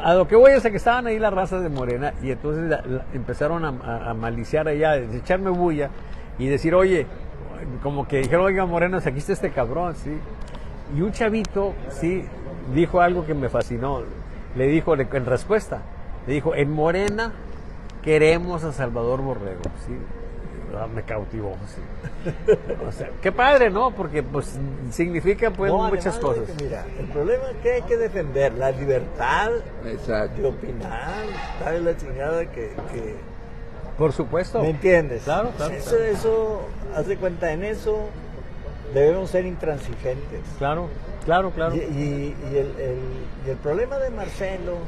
A lo que voy es a que estaban ahí las razas de Morena, y entonces empezaron a maliciar allá, a echarme bulla, y decir, oye, como que dijeron, oiga Morena, aquí está este cabrón, sí, y un chavito, sí, dijo algo que me fascinó, le dijo, en respuesta, le dijo, en Morena queremos a Salvador Borrego, ¿sí? Me cautivó, ¿sí? O sea, qué padre, ¿no? Porque pues significa pues muchas cosas. Mira, el problema es que hay que defender la libertad. Exacto. De opinar, ¿sabes? La chingada que Por supuesto. ¿Me entiendes? Claro. Eso, haz de cuenta, en eso debemos ser intransigentes. Claro, claro, claro. Y el problema de Marcelo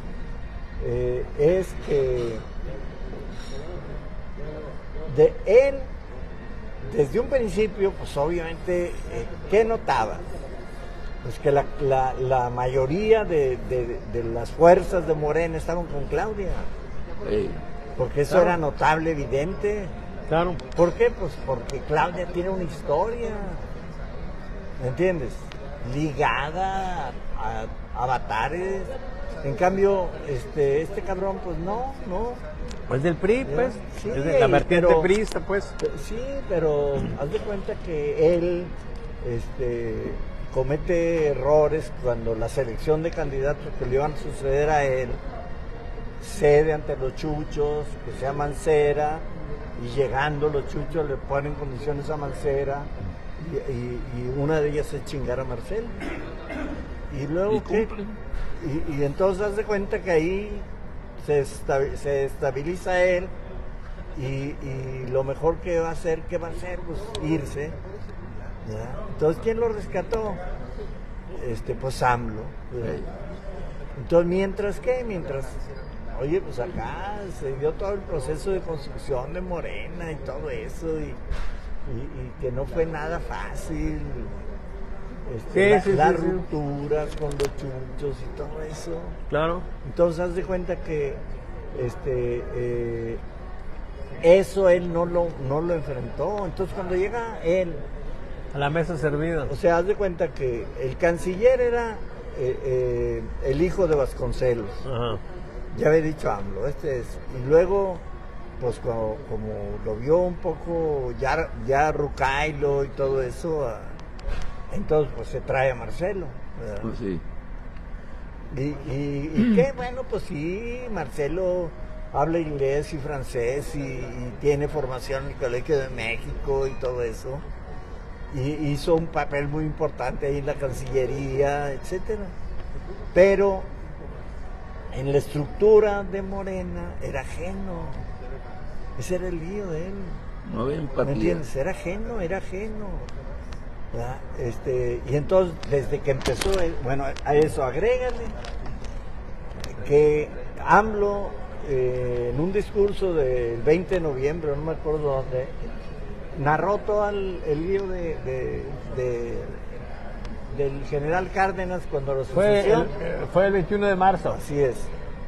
es que de él, desde un principio, pues obviamente, ¿qué notaba? Pues que la mayoría de las fuerzas de Morena estaban con Claudia. Porque eso era notable, evidente. Claro. ¿Por qué? Pues porque Claudia tiene una historia, ¿me entiendes? Ligada a avatares. En cambio, este cabrón, pues no. Pues del PRI, pues. Sí, Es de la vertiente priista, pues. Sí, pero haz de cuenta que él comete errores cuando la selección de candidatos que le iban a suceder a él cede ante los chuchos, que sea Mancera, y llegando los chuchos le ponen condiciones a Mancera, y una de ellas es chingar a Marcelo. Y luego y entonces haz de cuenta que ahí se estabiliza él, y lo mejor que va a hacer, pues irse. ¿Ya? Entonces, ¿quién lo rescató? Pues AMLO. Entonces, mientras, oye, pues acá se dio todo el proceso de construcción de Morena y todo eso, y que no fue nada fácil. Las rupturas con los chuchos y todo eso. Claro. Entonces, haz de cuenta que eso él no lo enfrentó. Entonces, cuando llega él a la mesa servida, o sea, haz de cuenta que el canciller era el hijo de Vasconcelos. Ajá. Ya había dicho AMLO, y luego, pues como lo vio un poco ya Rucailo y todo eso, entonces pues se trae a Marcelo. Pues sí. Y qué bueno, pues sí, Marcelo habla inglés y francés y tiene formación en el Colegio de México y todo eso. Y hizo un papel muy importante ahí en la Cancillería, etcétera. Pero en la estructura de Morena era ajeno. Ese era el lío de él. No había empatía. ¿Me entiendes? Era ajeno. ¿Verdad? Y entonces, desde que empezó, bueno, a eso agrégale que AMLO, en un discurso del 20 de noviembre, no me acuerdo dónde, narró todo el lío del general Cárdenas cuando lo sucedió. Fue el 21 de marzo. Así es.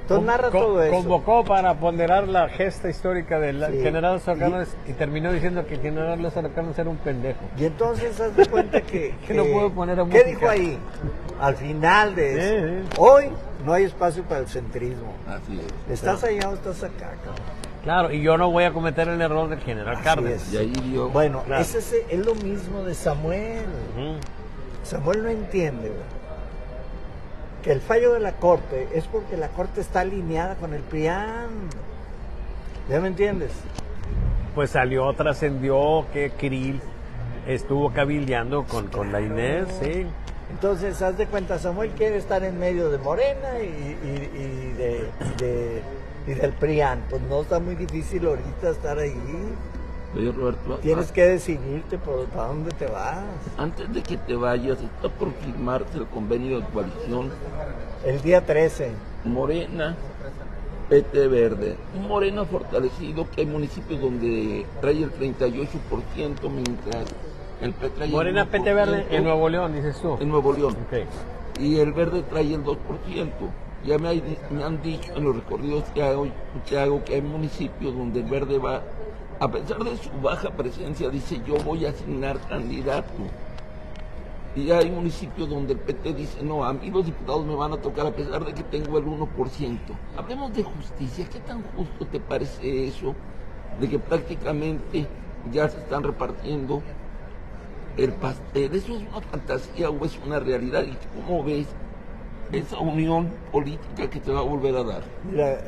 Entonces narra todo eso. Convocó para ponderar la gesta histórica del general Lázaro Cárdenas y terminó diciendo que el general Lázaro Cárdenas era un pendejo. Y entonces haz de cuenta que no puedo poner a ¿qué música? dijo ahí? Al final de eso. Sí. Hoy no hay espacio para el centrismo. Así es. ¿Estás allá o estás acá, cabrón? Claro, y yo no voy a cometer el error del general Así Cárdenas. es. Y ahí dio. Bueno, Claro. es lo mismo de Samuel. Samuel no entiende, güey, que el fallo de la Corte es porque la Corte está alineada con el PRIAN. ¿Ya me entiendes? Pues trascendió que Kirill estuvo cabildeando con la Inés, sí. Entonces, haz de cuenta, Samuel quiere estar en medio de Morena y del PRIAN. Pues no está muy difícil ahorita estar ahí. Oye, Roberto, Tienes que decidirte para dónde te vas. antes de que te vayas, está por firmarse el convenio de coalición El día 13. Morena, PT Verde. Un Morena fortalecido, que hay municipios donde trae el 38%, mientras el PT trae Morena el 1%. PT Verde en Nuevo León, dices tú. En Nuevo León. Okay. Y el Verde trae el 2%. Ya me han dicho en los recorridos que hago que hay municipios donde el Verde va, a pesar de su baja presencia, dice: yo voy a asignar candidato. Y hay municipios donde el PT dice: no, a mí los diputados me van a tocar a pesar de que tengo el 1%. Hablemos de justicia. ¿Qué tan justo te parece eso? De que prácticamente ya se están repartiendo el pastel. ¿Eso es una fantasía o es una realidad? ¿Y cómo ves esa unión política que te va a volver a dar? Mira,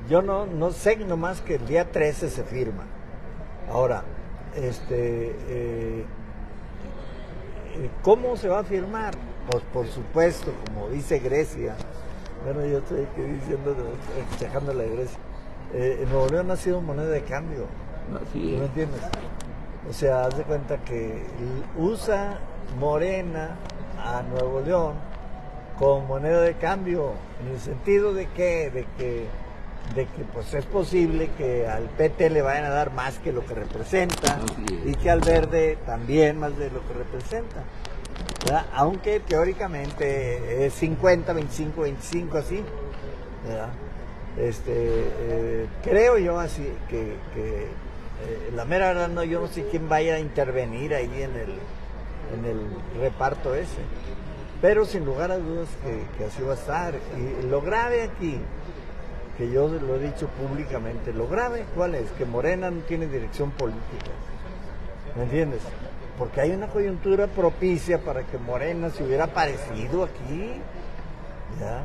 yo no sé nomás que el día 13 se firma. Ahora, ¿cómo se va a firmar? Pues por supuesto, como dice Grecia. Bueno, yo estoy aquí diciendo, chejándole a Grecia. Nuevo León ha sido moneda de cambio. Así ¿No es. entiendes? O sea, haz de cuenta que usa Morena a Nuevo León como moneda de cambio, en el sentido de que pues es posible que al PT le vayan a dar más que lo que representa y que al Verde también más de lo que representa, ¿verdad? Aunque teóricamente es 50, 25, 25 así, ¿verdad? Creo yo así que la mera verdad no, yo no sé quién vaya a intervenir ahí en el reparto ese, pero sin lugar a dudas que así va a estar. Y lo grave aquí, que yo lo he dicho públicamente, lo grave, ¿cuál es? Que Morena no tiene dirección política, ¿me entiendes? Porque hay una coyuntura propicia para que Morena se hubiera aparecido aquí, ¿ya?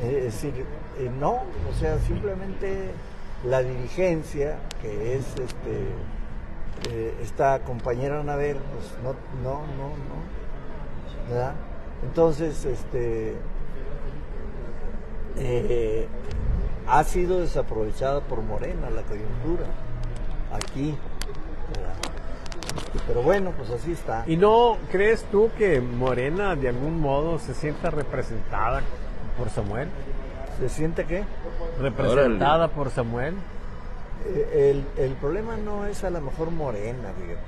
Es decir, no, o sea, simplemente la dirigencia, que es esta compañera Anabel, pues no, ¿verdad? Entonces, ha sido desaprovechada por Morena la coyuntura aquí, ¿verdad? Pero bueno, pues así está. ¿Y no crees tú que Morena de algún modo se sienta representada por Samuel? ¿Se siente qué? Representada por Samuel. El problema no es a lo mejor Morena, fíjate,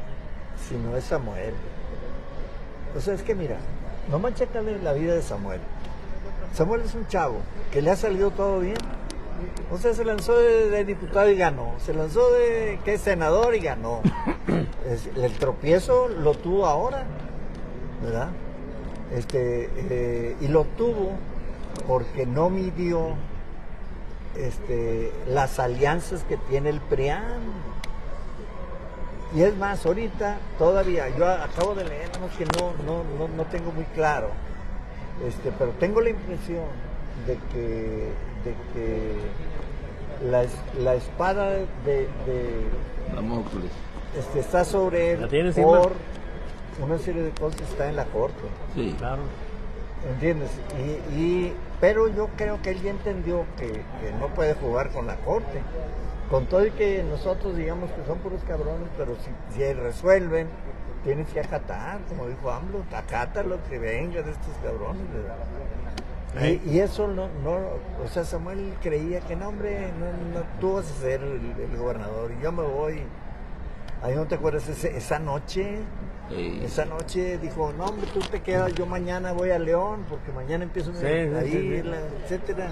sino es Samuel. O sea, es que mira, nomás chécale la vida de Samuel. Samuel es un chavo que le ha salido todo bien. O sea, se lanzó de diputado y ganó. Se lanzó de que es senador y ganó. El tropiezo lo tuvo ahora, ¿verdad? Y lo tuvo porque no midió las alianzas que tiene el PRIAN. Y es más, ahorita todavía, yo acabo de leer, que no tengo muy claro, pero tengo la impresión de que la espada de Damocles. Está sobre él por una serie de cosas, está en la corte. Sí, claro. ¿Entiendes? Pero yo creo que él ya entendió que no puede jugar con la corte. Con todo y que nosotros digamos que son puros cabrones, pero si resuelven, tienes que acatar, como dijo AMLO, acata lo que venga de estos cabrones, ¿verdad? Y eso no, o sea, Samuel creía que no, hombre, no, tú vas a ser el gobernador y yo me voy. Ahí no te acuerdas esa noche. sí. Esa noche dijo, no, hombre, tú te quedas, yo mañana voy a León, porque mañana empiezo a ir, etcétera.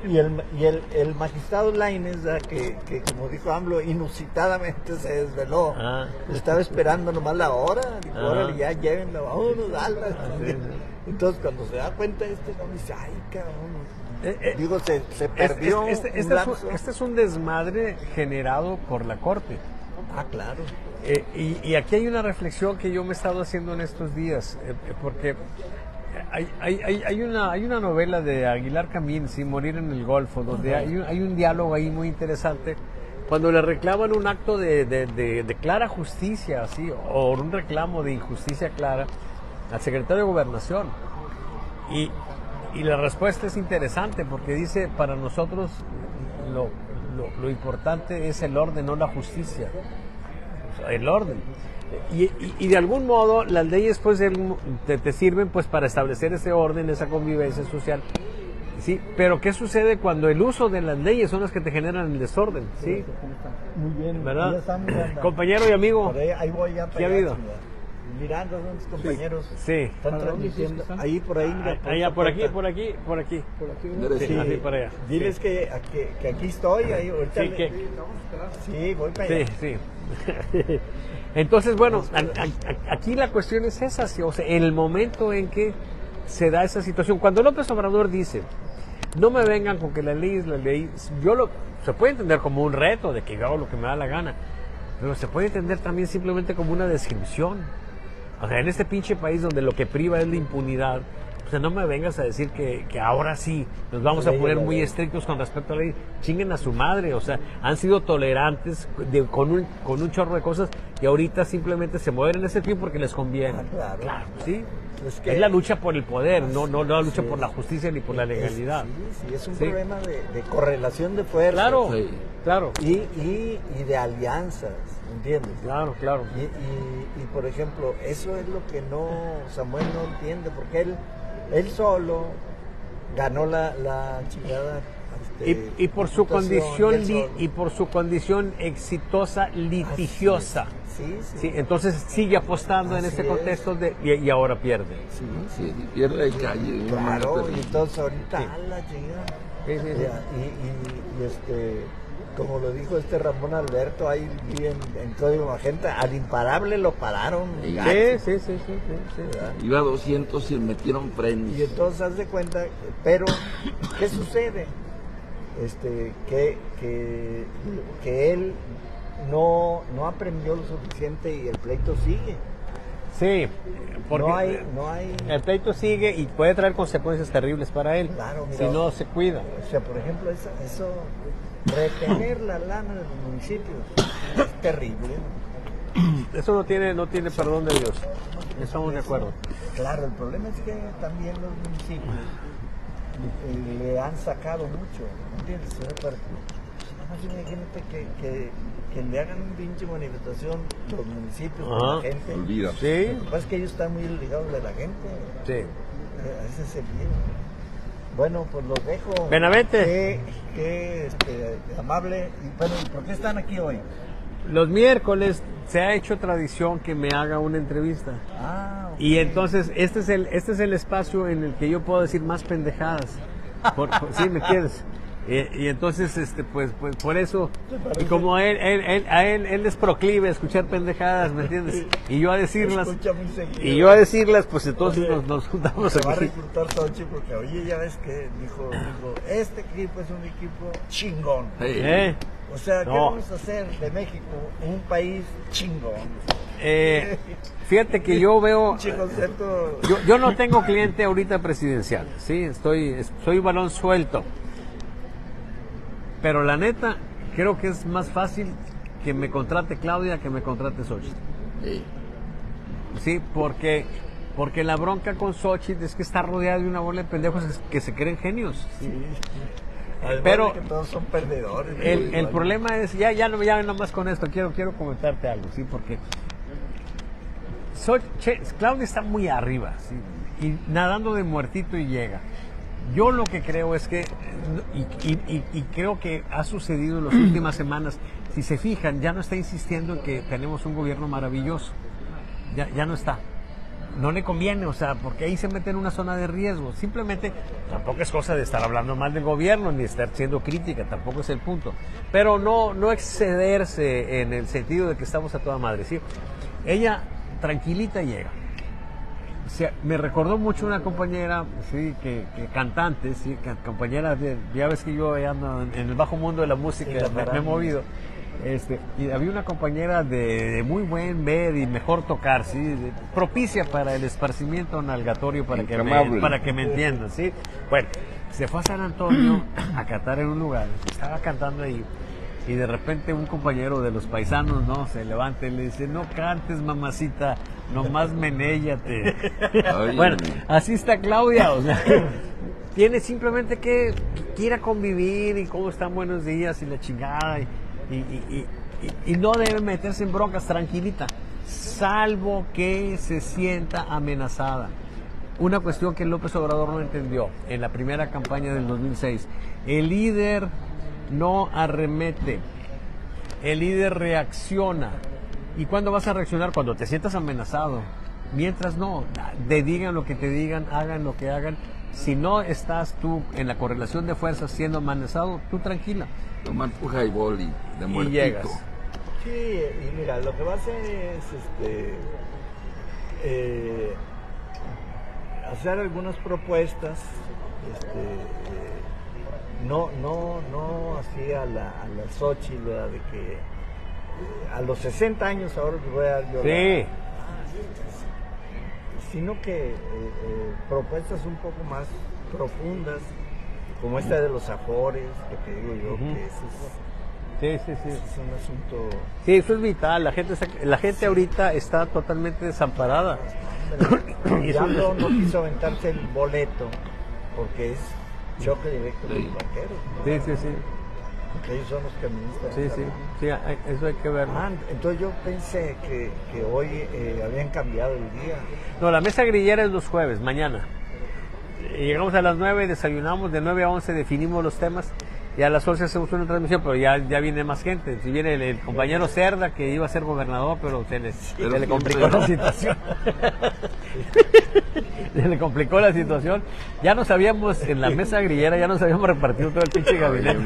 Y el magistrado Lainez, que como dijo AMLO, inusitadamente se desveló. Estaba esperando nomás la hora, dijo, órale, ya llévenla, vámonos, dale. Entonces cuando se da cuenta no dice, ay, cabrón. Digo, se perdió. Este es un desmadre generado por la corte. Claro. Y aquí hay una reflexión que yo me he estado haciendo en estos días, porque hay una novela de Aguilar Camín, ¿sí? Morir en el Golfo, donde hay un diálogo ahí muy interesante, cuando le reclaman un acto de clara justicia, ¿sí? O un reclamo de injusticia clara al secretario de Gobernación. Y la respuesta es interesante, porque dice, para nosotros lo importante es el orden, no la justicia. El orden. Y de algún modo las leyes pues te sirven pues para establecer ese orden, esa convivencia social, ¿sí? Pero ¿qué sucede cuando el uso de las leyes son las que te generan el desorden? ¿Sí? Muy bien, ¿verdad? Compañero y amigo. Ahí voy ya para ¿Qué ha habido? Mirando a los compañeros. Sí. Están transmitiendo. Ahí por ahí, mira. Allá, por aquí. Sí. Así para allá. Diles que aquí estoy, ahí ahorita. Sí, voy para allá. Sí. Entonces, bueno, aquí la cuestión es esa, ¿sí? O sea, el momento en que se da esa situación. Cuando López Obrador dice, no me vengan con que la ley es la ley, se puede entender como un reto de que yo hago lo que me da la gana, pero se puede entender también simplemente como una descripción. O sea, en este pinche país donde lo que priva es la impunidad, o sea, no me vengas a decir que ahora sí nos vamos a poner muy estrictos con respecto a la ley. Chinguen a su madre, o sea, han sido tolerantes con un chorro de cosas y ahorita simplemente se mueven en ese tiempo porque les conviene. Claro. ¿Sí? Es la lucha por el poder, no la lucha por la justicia ni por la legalidad. Sí, es un problema de correlación de fuerzas. Claro, Sí. claro. Y de alianzas, ¿entiendes? Claro. Y por ejemplo, eso es lo que Samuel no entiende, porque él solo ganó la chingada. Y por su condición exitosa litigiosa. Sí, entonces sigue apostando en ese contexto y ahora pierde. Sí, pierde de calle. de una manera Claro, y terrible. entonces ahorita Sí. a la chingada. Sí. Y como lo dijo Ramón Alberto ahí en Código Magenta, al imparable lo pararon. Sí. gacho, Sí. ¿verdad? Iba a 200 y metieron frenos. Y entonces haz de cuenta, pero ¿qué sucede? Que él no aprendió lo suficiente y el pleito sigue. Sí, porque No hay el pleito sigue y puede traer consecuencias terribles para él Claro, mira. si no se cuida. O sea, por ejemplo, eso retener la lana de los municipios es terrible. Eso no tiene perdón de Dios. Estamos de acuerdo. Claro, el problema es que también los municipios le han sacado mucho, ¿entiendes? Nada más imagínate que le hagan un pinche manifestación los municipios con la gente. Olvida. Sí, Lo que pasa es que ellos están muy ligados de la gente. sí. Ese es el lío. Bueno, pues los dejo. Benavente. Qué amable. Y bueno, ¿por qué están aquí hoy? Los miércoles se ha hecho tradición que me haga una entrevista. Ok. Y entonces este es el espacio en el que yo puedo decir más pendejadas. ¿Sí me entiendes? Y entonces pues por eso, y como a él es proclive a escuchar pendejadas, ¿me entiendes? Y yo a decirlas, Escucha muy seguido. pues entonces Oye, nos juntamos Se va a aquí. reclutar Tochi porque, oye, ya ves que dijo, este equipo es un equipo chingón. Hey. O sea, ¿qué No. vamos a hacer de México un país chingón? Fíjate que yo veo, Pinche concepto. yo no tengo cliente ahorita presidencial, sí, soy balón suelto. Pero la neta, creo que es más fácil que me contrate Claudia que me contrate Xochitl. Hey. Sí, porque la bronca con Xochitl es que está rodeada de una bola de pendejos que se creen genios. Sí. Además Pero de que todos son perdedores. el problema es, ya no más con esto, quiero comentarte algo, sí, porque Claudia está muy arriba, sí, y nadando de muertito y llega. Yo lo que creo es que, y creo que ha sucedido en las últimas semanas, si se fijan, ya no está insistiendo en que tenemos un gobierno maravilloso, ya no está. No le conviene, o sea, porque ahí se mete en una zona de riesgo. Simplemente, tampoco es cosa de estar hablando mal del gobierno, ni estar siendo crítica, tampoco es el punto. Pero no excederse en el sentido de que estamos a toda madre, ¿sí? Ella, tranquilita, llega. O sea, me recordó mucho una compañera, sí, que cantante, sí, compañera ya ves que yo ando en el bajo mundo de la música, Sí, me he movido. Y había una compañera de muy buen ver y mejor tocar, ¿sí? Propicia para el esparcimiento nalgatorio, para que me entiendan, ¿sí? Bueno, se fue a San Antonio a cantar en un lugar, estaba cantando ahí, y de repente un compañero de los paisanos, ¿no? Se levanta y le dice, no cantes, mamacita, nomás menéllate. Bueno, así está Claudia, o sea, tiene simplemente que ir a convivir y cómo están, buenos días y la chingada, y no debe meterse en broncas, tranquilita, salvo que se sienta amenazada. Una cuestión que López Obrador no entendió en la primera campaña del 2006, el líder no arremete, el líder reacciona. ¿Y cuándo vas a reaccionar? Cuando te sientas amenazado. Mientras no, te digan lo que te digan, hagan lo que hagan. Si no estás tú en la correlación de fuerzas siendo amenazado, tú tranquila. Tomar tu highball y de muertito. llegas. Sí, y mira, lo que va a hacer es hacer algunas propuestas, no así a la Xochitl, ¿verdad? De que a los 60 años ahora les voy a dar yo Sí. sino que propuestas un poco más profundas, como esta de los afores, que te digo yo, que eso es un asunto. Sí, eso es vital. La gente ahorita está totalmente desamparada. hombre. Diablo no quiso aventarse el boleto porque es choque directo con los banqueros. Sí, sí, sí. Porque ellos son los caministas. Sí, sí, sí, eso hay que verlo. Entonces yo pensé que hoy habían cambiado el día. No, la mesa grillera es los jueves, mañana. Llegamos a las 9, desayunamos, de 9 a 11 definimos los temas y a las 11 hacemos una transmisión, pero ya viene más gente. Si viene el compañero Cerda, que iba a ser gobernador, pero se le complicó la situación. Se le complicó la situación. Ya nos habíamos, en la mesa grillera, ya nos habíamos repartido todo el pinche gabinete.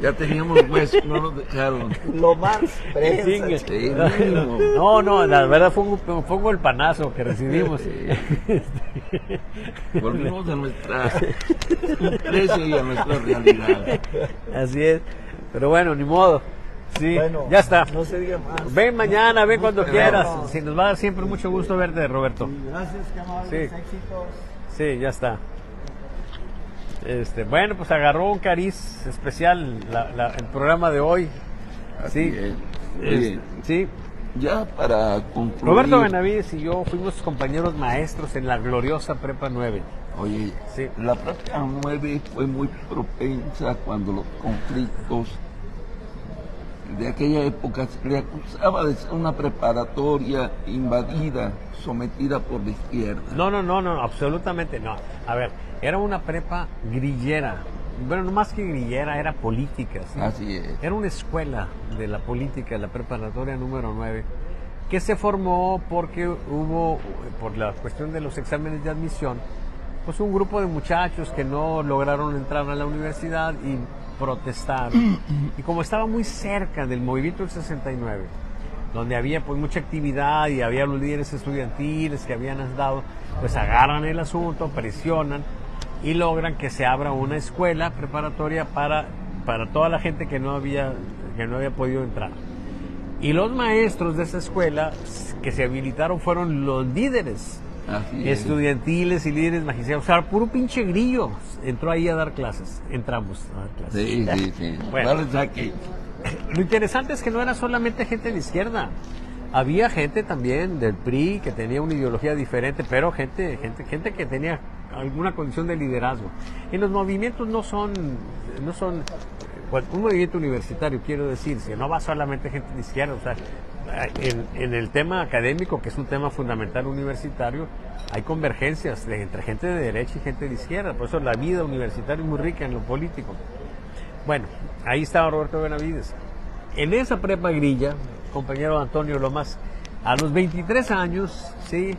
Ya teníamos hueso, no nos dejaron. Lo más prensa. Sí, mínimo. No, la verdad fue un golpanazo que recibimos. Volvimos a nuestra precio y a nuestra realidad. Así es, pero bueno, ni modo. Sí, Bueno, ya está. No se diga más. Ven mañana, ven cuando Nos quieras. vemos. Sí, nos va a dar siempre mucho gusto verte, Roberto. Gracias, qué amables, Sí. éxitos. Sí, ya está. Bueno, pues agarró un cariz especial el programa de hoy. Así Sí. es. Oye, Sí. ya para concluir. Roberto Benavides y yo fuimos compañeros maestros en la gloriosa Prepa 9. Oye, Sí. la Prepa 9 fue muy propensa cuando los conflictos de aquella época se le acusaba de ser una preparatoria invadida, sometida por la izquierda. No, absolutamente no. A ver, era una prepa grillera. Bueno, no más que grillera, era política. ¿Sí? Así es. Era una escuela de la política, la preparatoria número 9, que se formó porque hubo, por la cuestión de los exámenes de admisión, pues un grupo de muchachos que no lograron entrar a la universidad y protestaron. Y como estaba muy cerca del movimiento del 69, donde había pues mucha actividad y había los líderes estudiantiles que habían dado, pues agarran el asunto, presionan y logran que se abra una escuela preparatoria para toda la gente que no había podido entrar. Y los maestros de esa escuela que se habilitaron fueron los líderes Así es. estudiantiles y líderes magisteriales. O sea, puro pinche grillo entró ahí a dar clases. Entramos a dar clases. Sí. Bueno. Dale saque. Lo interesante es que no era solamente gente de izquierda. Había gente también del PRI que tenía una ideología diferente, pero gente que tenía alguna condición de liderazgo. Y los movimientos no son un movimiento universitario, quiero decir, que no va solamente gente de izquierda. O sea, en el tema académico, que es un tema fundamental universitario, hay convergencias entre gente de derecha y gente de izquierda. Por eso la vida universitaria es muy rica en lo político. Bueno, ahí estaba Roberto Benavides. En esa prepa grilla, compañero Antonio Lomas, a los 23 años, sí,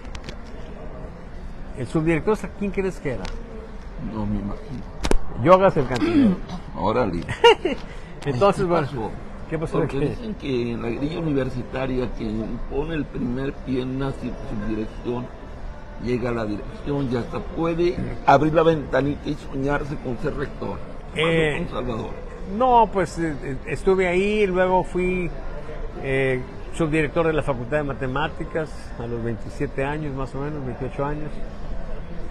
el subdirector, ¿quién crees que era? No me imagino. Yogas el cantinero. Órale. Entonces, ¿Qué bueno, pasó? ¿qué pasó? Porque dicen que en la grilla universitaria quien pone el primer pie en una subdirección llega a la dirección y hasta puede abrir la ventanita y soñarse con ser rector. Con Salvador. No, pues estuve ahí, luego fui subdirector de la Facultad de Matemáticas a los 27 años, más o menos, 28 años.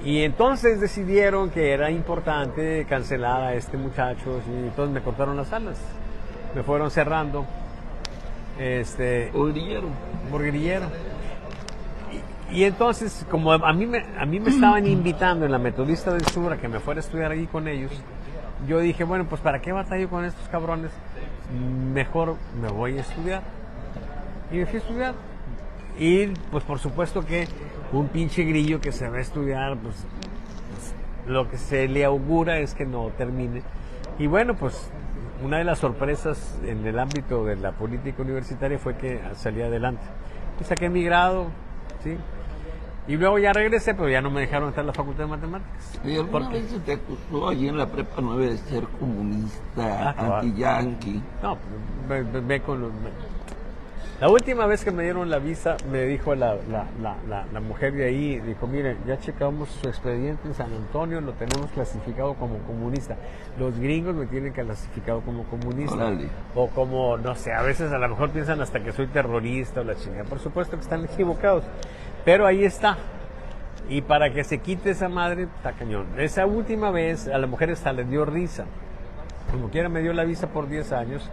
Y entonces decidieron que era importante cancelar a este muchacho y entonces me cortaron las alas. Me fueron cerrando. Obrillero. Borguerillero. Y entonces, como a mí me estaban invitando en la Metodista del Sur a que me fuera a estudiar ahí con ellos, yo dije, bueno, pues ¿para qué batallo con estos cabrones? Mejor me voy a estudiar. Y me fui a estudiar. Y pues por supuesto que un pinche grillo que se va a estudiar, pues lo que se le augura es que no termine. Y bueno, pues una de las sorpresas en el ámbito de la política universitaria fue que salí adelante. Y saqué mi grado, ¿sí? Y luego ya regresé, pero ya no me dejaron entrar a la Facultad de Matemáticas. ¿Y alguna vez se te acusó allí en la Prepa 9 de ser comunista, claro. anti-yanqui? No, ve con los... La última vez que me dieron la visa, me dijo la mujer de ahí, dijo, mire, ya checamos su expediente en San Antonio, lo tenemos clasificado como comunista. Los gringos me tienen clasificado como comunista. Órale. O como, no sé, a veces a lo mejor piensan hasta que soy terrorista o la chingada. Por supuesto que están equivocados. Pero ahí está. Y para que se quite esa madre, está cañón. Esa última vez a la mujer hasta le dio risa. Como quiera me dio la visa por 10 años.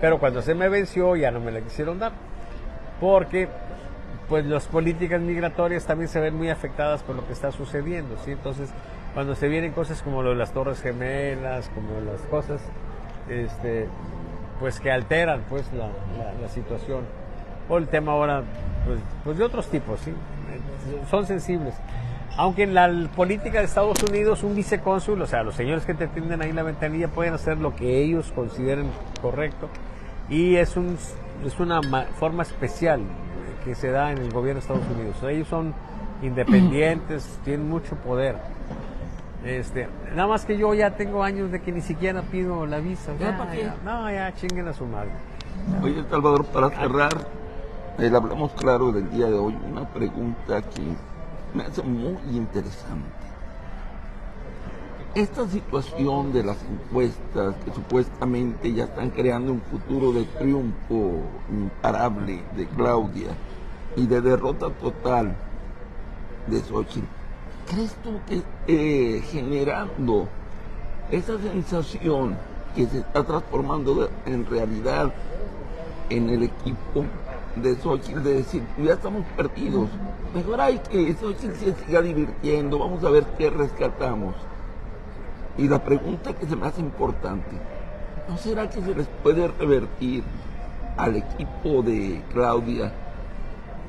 Pero cuando se me venció ya no me la quisieron dar. Porque pues las políticas migratorias también se ven muy afectadas por lo que está sucediendo, ¿sí? Entonces, cuando se vienen cosas como lo de las Torres Gemelas, como las cosas, pues que alteran pues la situación, o el tema ahora, pues de otros tipos, ¿sí? Son sensibles. Aunque en la política de Estados Unidos, un vicecónsul, o sea, los señores que te atienden ahí en la ventanilla pueden hacer lo que ellos consideren correcto, y es una forma especial que se da en el gobierno de Estados Unidos. Ellos son independientes, tienen mucho poder. Nada más que yo ya tengo años de que ni siquiera pido la visa. Ya chinguen a su madre. Oye, Salvador, para cerrar, hablamos claro del día de hoy, una pregunta que me hace muy interesante. Esta situación de las encuestas que supuestamente ya están creando un futuro de triunfo imparable de Claudia y de derrota total de Xochitl, ¿crees tú que generando esa sensación que se está transformando en realidad en el equipo de Xochitl, de decir, ya estamos perdidos, mejor hay que Xochitl se siga divirtiendo, vamos a ver qué rescatamos? Y la pregunta que se me hace importante, ¿no será que se les puede revertir al equipo de Claudia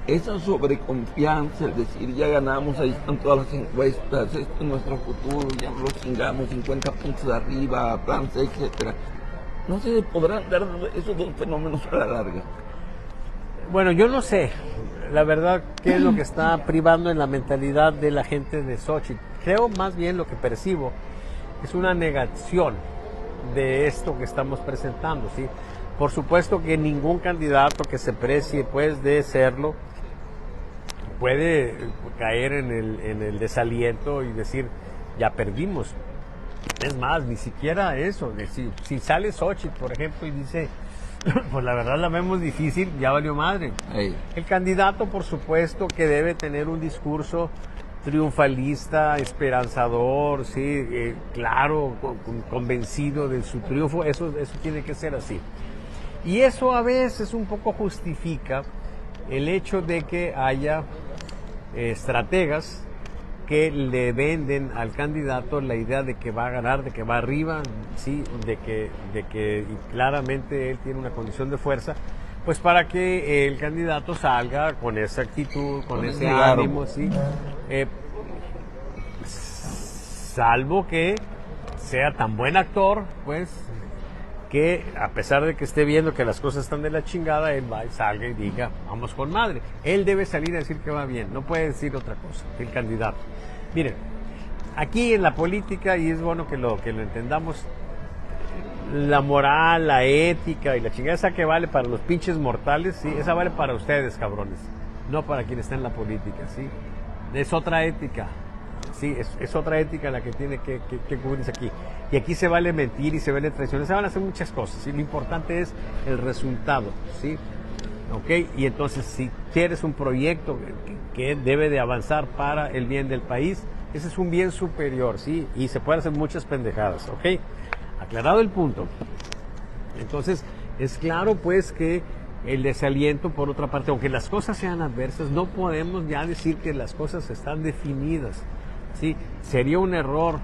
esa sobreconfianza, el decir, ya ganamos, ahí están todas las encuestas, este es nuestro futuro, ya nos lo chingamos, 50 puntos de arriba, Francia, etcétera? ¿No se podrán dar esos dos fenómenos a la larga? Bueno, yo no sé, la verdad, qué es lo que está privando en la mentalidad de la gente de Xochitl. Creo más bien lo que percibo es una negación de esto que estamos presentando, ¿sí? Por supuesto que ningún candidato que se precie, pues, de serlo, puede caer en el desaliento y decir, ya perdimos. Es más, ni siquiera eso. Si sale Xochitl, por ejemplo, y dice, pues la verdad la vemos difícil, ya valió madre. Hey. El candidato, por supuesto, que debe tener un discurso triunfalista, esperanzador, sí, claro, convencido de su triunfo. Eso tiene que ser así. Y eso a veces un poco justifica el hecho de que haya estrategas que le venden al candidato la idea de que va a ganar, de que va arriba, sí, de que y claramente él tiene una condición de fuerza, pues para que el candidato salga con esa actitud, con ese ánimo, sí. Salvo que sea tan buen actor, pues, que a pesar de que esté viendo que las cosas están de la chingada, él va y salga y diga, vamos con madre. Él debe salir a decir que va bien, no puede decir otra cosa, el candidato. Miren, aquí en la política, y es bueno que lo entendamos, la moral, la ética y la chingada esa que vale para los pinches mortales, sí, esa vale para ustedes, cabrones, no para quien está en la política, sí. Es otra ética. Sí, es otra ética la que tiene que cubrirse aquí. Y aquí se vale mentir y se vale traicionar, se van a hacer muchas cosas, ¿sí? Lo importante es el resultado, ¿sí? ¿Ok? Y entonces, si quieres un proyecto que debe de avanzar para el bien del país, ese es un bien superior, ¿sí? Y se pueden hacer muchas pendejadas, ¿ok? Aclarado el punto. Entonces, es claro, pues, que el desaliento, por otra parte, aunque las cosas sean adversas, no podemos ya decir que las cosas están definidas. Sí, sería un error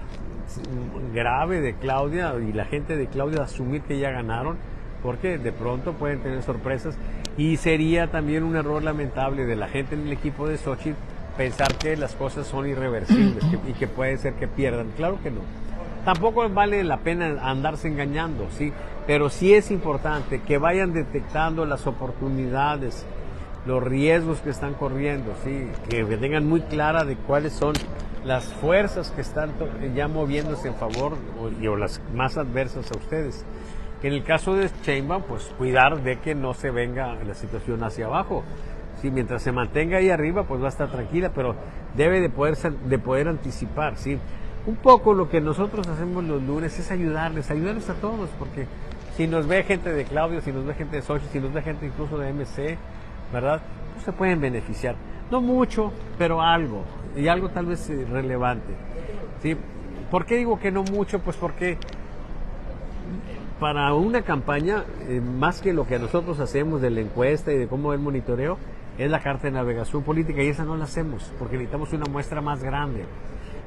grave de Claudia y la gente de Claudia asumir que ya ganaron, porque de pronto pueden tener sorpresas, y sería también un error lamentable de la gente en el equipo de Xochitl pensar que las cosas son irreversibles y que puede ser que pierdan. Claro que no. Tampoco vale la pena andarse engañando, sí, pero sí es importante que vayan detectando las oportunidades, los riesgos que están corriendo, sí, que tengan muy clara de cuáles son las fuerzas que están ya moviéndose en favor o las más adversas a ustedes. Que en el caso de Sheinbaum, pues cuidar de que no se venga la situación hacia abajo. Sí, mientras se mantenga ahí arriba, pues va a estar tranquila, pero debe de poder anticipar, sí. Un poco lo que nosotros hacemos los lunes es ayudarles a todos, porque si nos ve gente de Claudio, si nos ve gente de Xochitl, si nos ve gente incluso de MC, ¿verdad? Pues se pueden beneficiar. No mucho, pero algo, y algo tal vez relevante, ¿sí? ¿Por qué digo que no mucho? Pues porque para una campaña, más que lo que nosotros hacemos de la encuesta y de cómo el monitoreo, es la carta de navegación política, y esa no la hacemos porque necesitamos una muestra más grande.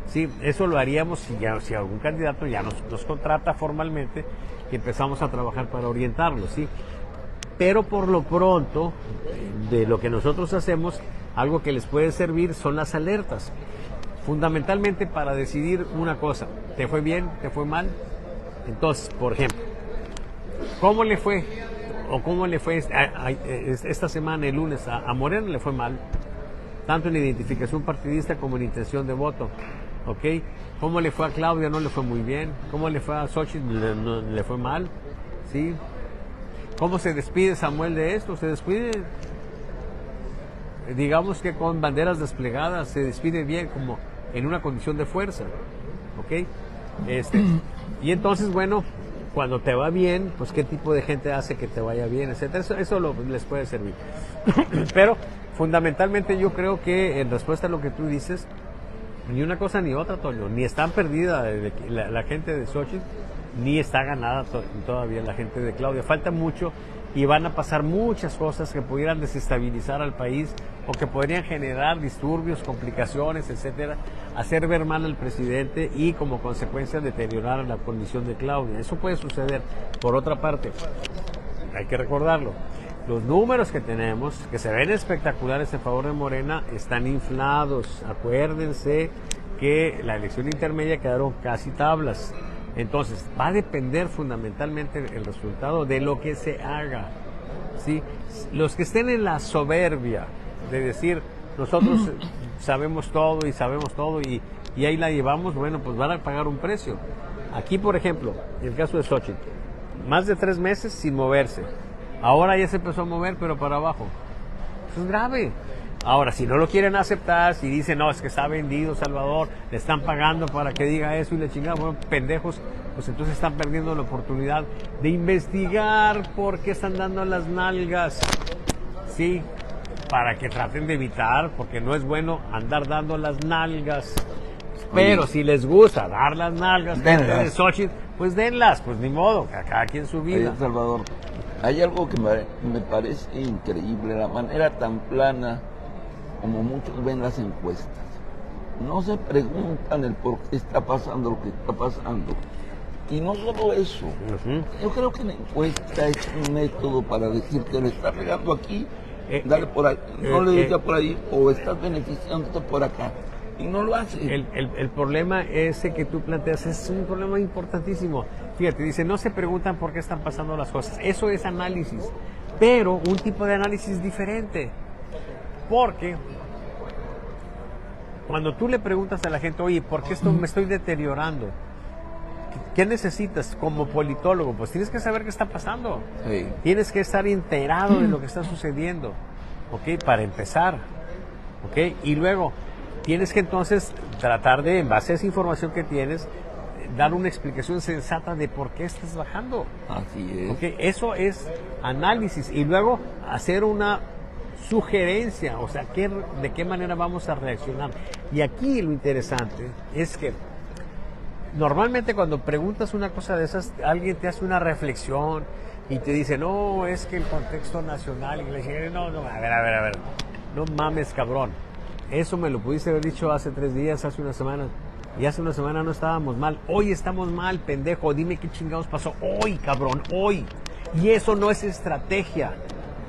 Sí, eso lo haríamos si algún candidato ya nos contrata formalmente y empezamos a trabajar para orientarlo, ¿sí? Pero por lo pronto, de lo que nosotros hacemos, algo que les puede servir son las alertas. Fundamentalmente para decidir una cosa, ¿te fue bien? ¿Te fue mal? Entonces, por ejemplo, ¿cómo le fue? ¿O cómo le fue esta semana, el lunes? A Morena le fue mal, tanto en identificación partidista como en intención de voto. ¿Ok? ¿Cómo le fue a Claudia? No le fue muy bien. ¿Cómo le fue a Xochitl? Le fue mal. ¿Sí? ¿Cómo se despide Samuel de esto? Se despide, digamos que con banderas desplegadas, se despide bien, como en una condición de fuerza. ¿Ok? Y entonces, bueno, cuando te va bien, pues qué tipo de gente hace que te vaya bien, etcétera. Eso les puede servir. Pero fundamentalmente yo creo que en respuesta a lo que tú dices, ni una cosa ni otra, Toño. Ni están perdida la gente de Xochitl, ni está ganada todavía la gente de Claudia. Falta mucho y van a pasar muchas cosas que pudieran desestabilizar al país o que podrían generar disturbios, complicaciones, etcétera, hacer ver mal al presidente y como consecuencia deteriorar la condición de Claudia. Eso puede suceder. Por otra parte, hay que recordarlo, los números que tenemos, que se ven espectaculares en favor de Morena, están inflados. Acuérdense que la elección intermedia quedaron casi tablas. Entonces, va a depender fundamentalmente el resultado de lo que se haga. ¿Sí? Los que estén en la soberbia de decir, nosotros sabemos todo y ahí la llevamos, bueno, pues van a pagar un precio. Aquí, por ejemplo, en el caso de Xochitl, más de 3 meses sin moverse. Ahora ya se empezó a mover, pero para abajo. Eso es grave. Ahora, si no lo quieren aceptar, si dicen, no, es que está vendido Salvador, le están pagando para que diga eso y le chingada, bueno, pendejos, pues entonces están perdiendo la oportunidad de investigar por qué están dando las nalgas. Sí, para que traten de evitar, porque no es bueno andar dando las nalgas. Pero si les gusta dar las nalgas de Xochitl, pues denlas, pues ni modo, a cada quien su vida. Oye, Salvador, hay algo que me parece increíble, la manera tan plana como muchos ven las encuestas. No se preguntan el por qué está pasando lo que está pasando. Y no solo eso, yo creo que la encuesta es un método para decir que le estás regando aquí, dale por ahí, no le digas por ahí, o estás beneficiándote por acá. Y no lo hace. El problema ese que tú planteas es un problema importantísimo. Fíjate, dice, no se preguntan por qué están pasando las cosas. Eso es análisis, pero un tipo de análisis diferente. Porque cuando tú le preguntas a la gente, oye, ¿por qué me estoy deteriorando? ¿Qué necesitas como politólogo? Pues tienes que saber qué está pasando. Sí. Tienes que estar enterado de lo que está sucediendo, ¿ok? Para empezar, ¿ok? Y luego tienes que entonces tratar de, en base a esa información que tienes, dar una explicación sensata de por qué estás bajando. Así es. ¿Okay? Eso es análisis. Y luego hacer una sugerencia, o sea, de qué manera vamos a reaccionar. Y aquí lo interesante es que normalmente cuando preguntas una cosa de esas, alguien te hace una reflexión y te dice, no, es que el contexto nacional, y le dice, no, a ver, no mames, cabrón. Eso me lo pudiste haber dicho hace 3 días, hace una semana. Y hace una semana no estábamos mal. Hoy estamos mal, pendejo. Dime qué chingados pasó hoy, cabrón, hoy. Y eso no es estrategia.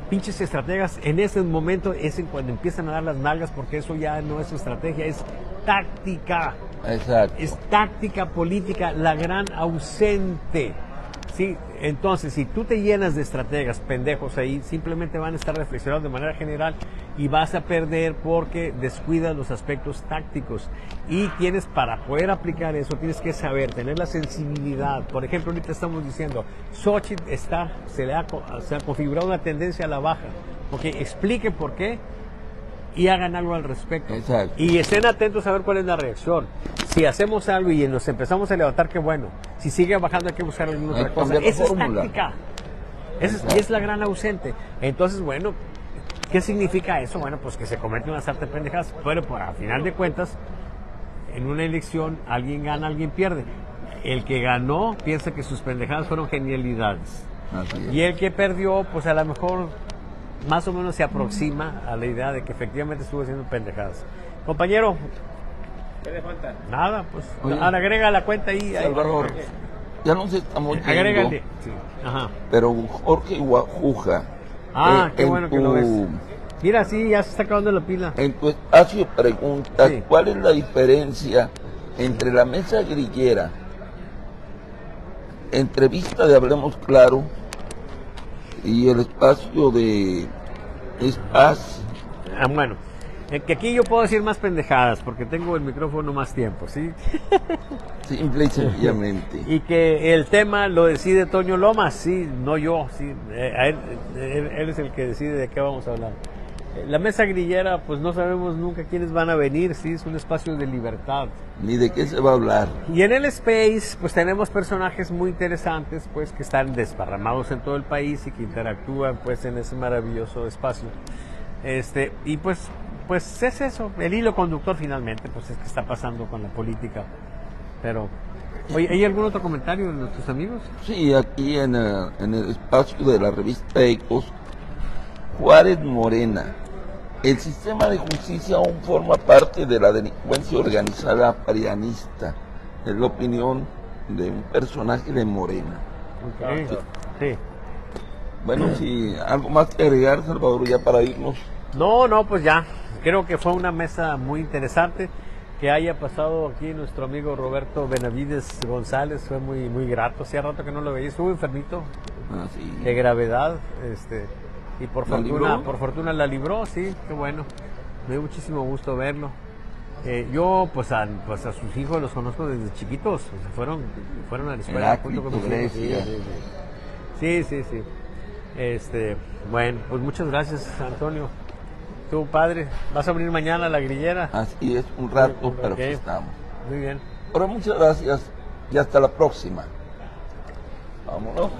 Pinches estrategas, en ese momento es cuando empiezan a dar las nalgas, porque eso ya no es estrategia, es táctica. Exacto. Es táctica política, la gran ausente. Sí, entonces, si tú te llenas de estrategas pendejos ahí, simplemente van a estar reflexionando de manera general y vas a perder porque descuidas los aspectos tácticos. Y tienes, para poder aplicar eso, tienes que saber, tener la sensibilidad. Por ejemplo, ahorita estamos diciendo, Xochitl se ha configurado una tendencia a la baja. Porque explique por qué y hagan algo al respecto. Exacto. Y estén atentos a ver cuál es la reacción. Si hacemos algo y nos empezamos a levantar, qué bueno. Si sigue bajando, hay que buscar alguna otra cosa. Esa es táctica. Y es la gran ausente. Entonces, bueno, ¿qué significa eso? Bueno, pues que se cometen una sarta de pendejadas. Pero pues, a final de cuentas, en una elección, alguien gana, alguien pierde. El que ganó piensa que sus pendejadas fueron genialidades. Así es. Y el que perdió, pues a lo mejor más o menos se aproxima a la idea de que efectivamente estuvo haciendo pendejadas. Compañero. ¿Qué le falta? Nada, pues. Oye, Ahora agrega la cuenta ahí. Salvador, ya nos estamos yendo, Agrégale. Sí. Ajá. pero Jorge Guajuja, Qué en bueno que lo ves. Mira, sí, ya se está acabando la pila. En tu espacio preguntas, Sí. ¿cuál es la diferencia entre la mesa grillera, entrevista de Hablemos Claro, y el espacio de Espacio? Bueno, que aquí yo puedo decir más pendejadas porque tengo el micrófono más tiempo, ¿sí? Simple y sencillamente. Y que el tema lo decide Toño Lomas, sí, no yo, sí. Él es el que decide de qué vamos a hablar. La mesa grillera, pues no sabemos nunca quiénes van a venir, sí, es un espacio de libertad. Ni de qué se va a hablar. Y en el Space, pues tenemos personajes muy interesantes, pues que están desparramados en todo el país y que interactúan, pues, en ese maravilloso espacio. Y pues es eso, el hilo conductor finalmente, pues es que está pasando con la política. Pero, oye, ¿hay algún otro comentario de nuestros amigos? Sí, aquí en el espacio de la revista Ecos, Juárez Morena. El sistema de justicia aún forma parte de la delincuencia organizada prianista. Es la opinión de un personaje de Morena. Ok, sí. Bueno, si algo más que agregar, Salvador, ya para irnos. No, pues ya. Creo que fue una mesa muy interesante. Que haya pasado aquí nuestro amigo Roberto Benavides González fue muy, muy grato. Hacía rato que no lo veía. Estuvo enfermito Así. de gravedad. Y por ¿La libró? fortuna la libró, sí, qué bueno. Me dio muchísimo gusto verlo. Yo, pues a sus hijos los conozco desde chiquitos. O sea, fueron a la escuela Heráclito, junto con mis hijos. Grecia. Sí. Bueno, pues muchas gracias, Antonio. Tu padre, ¿vas a abrir mañana la grillera? Así es, un rato, pero Ok. aquí estamos. Muy bien. Pero muchas gracias y hasta la próxima. Vámonos.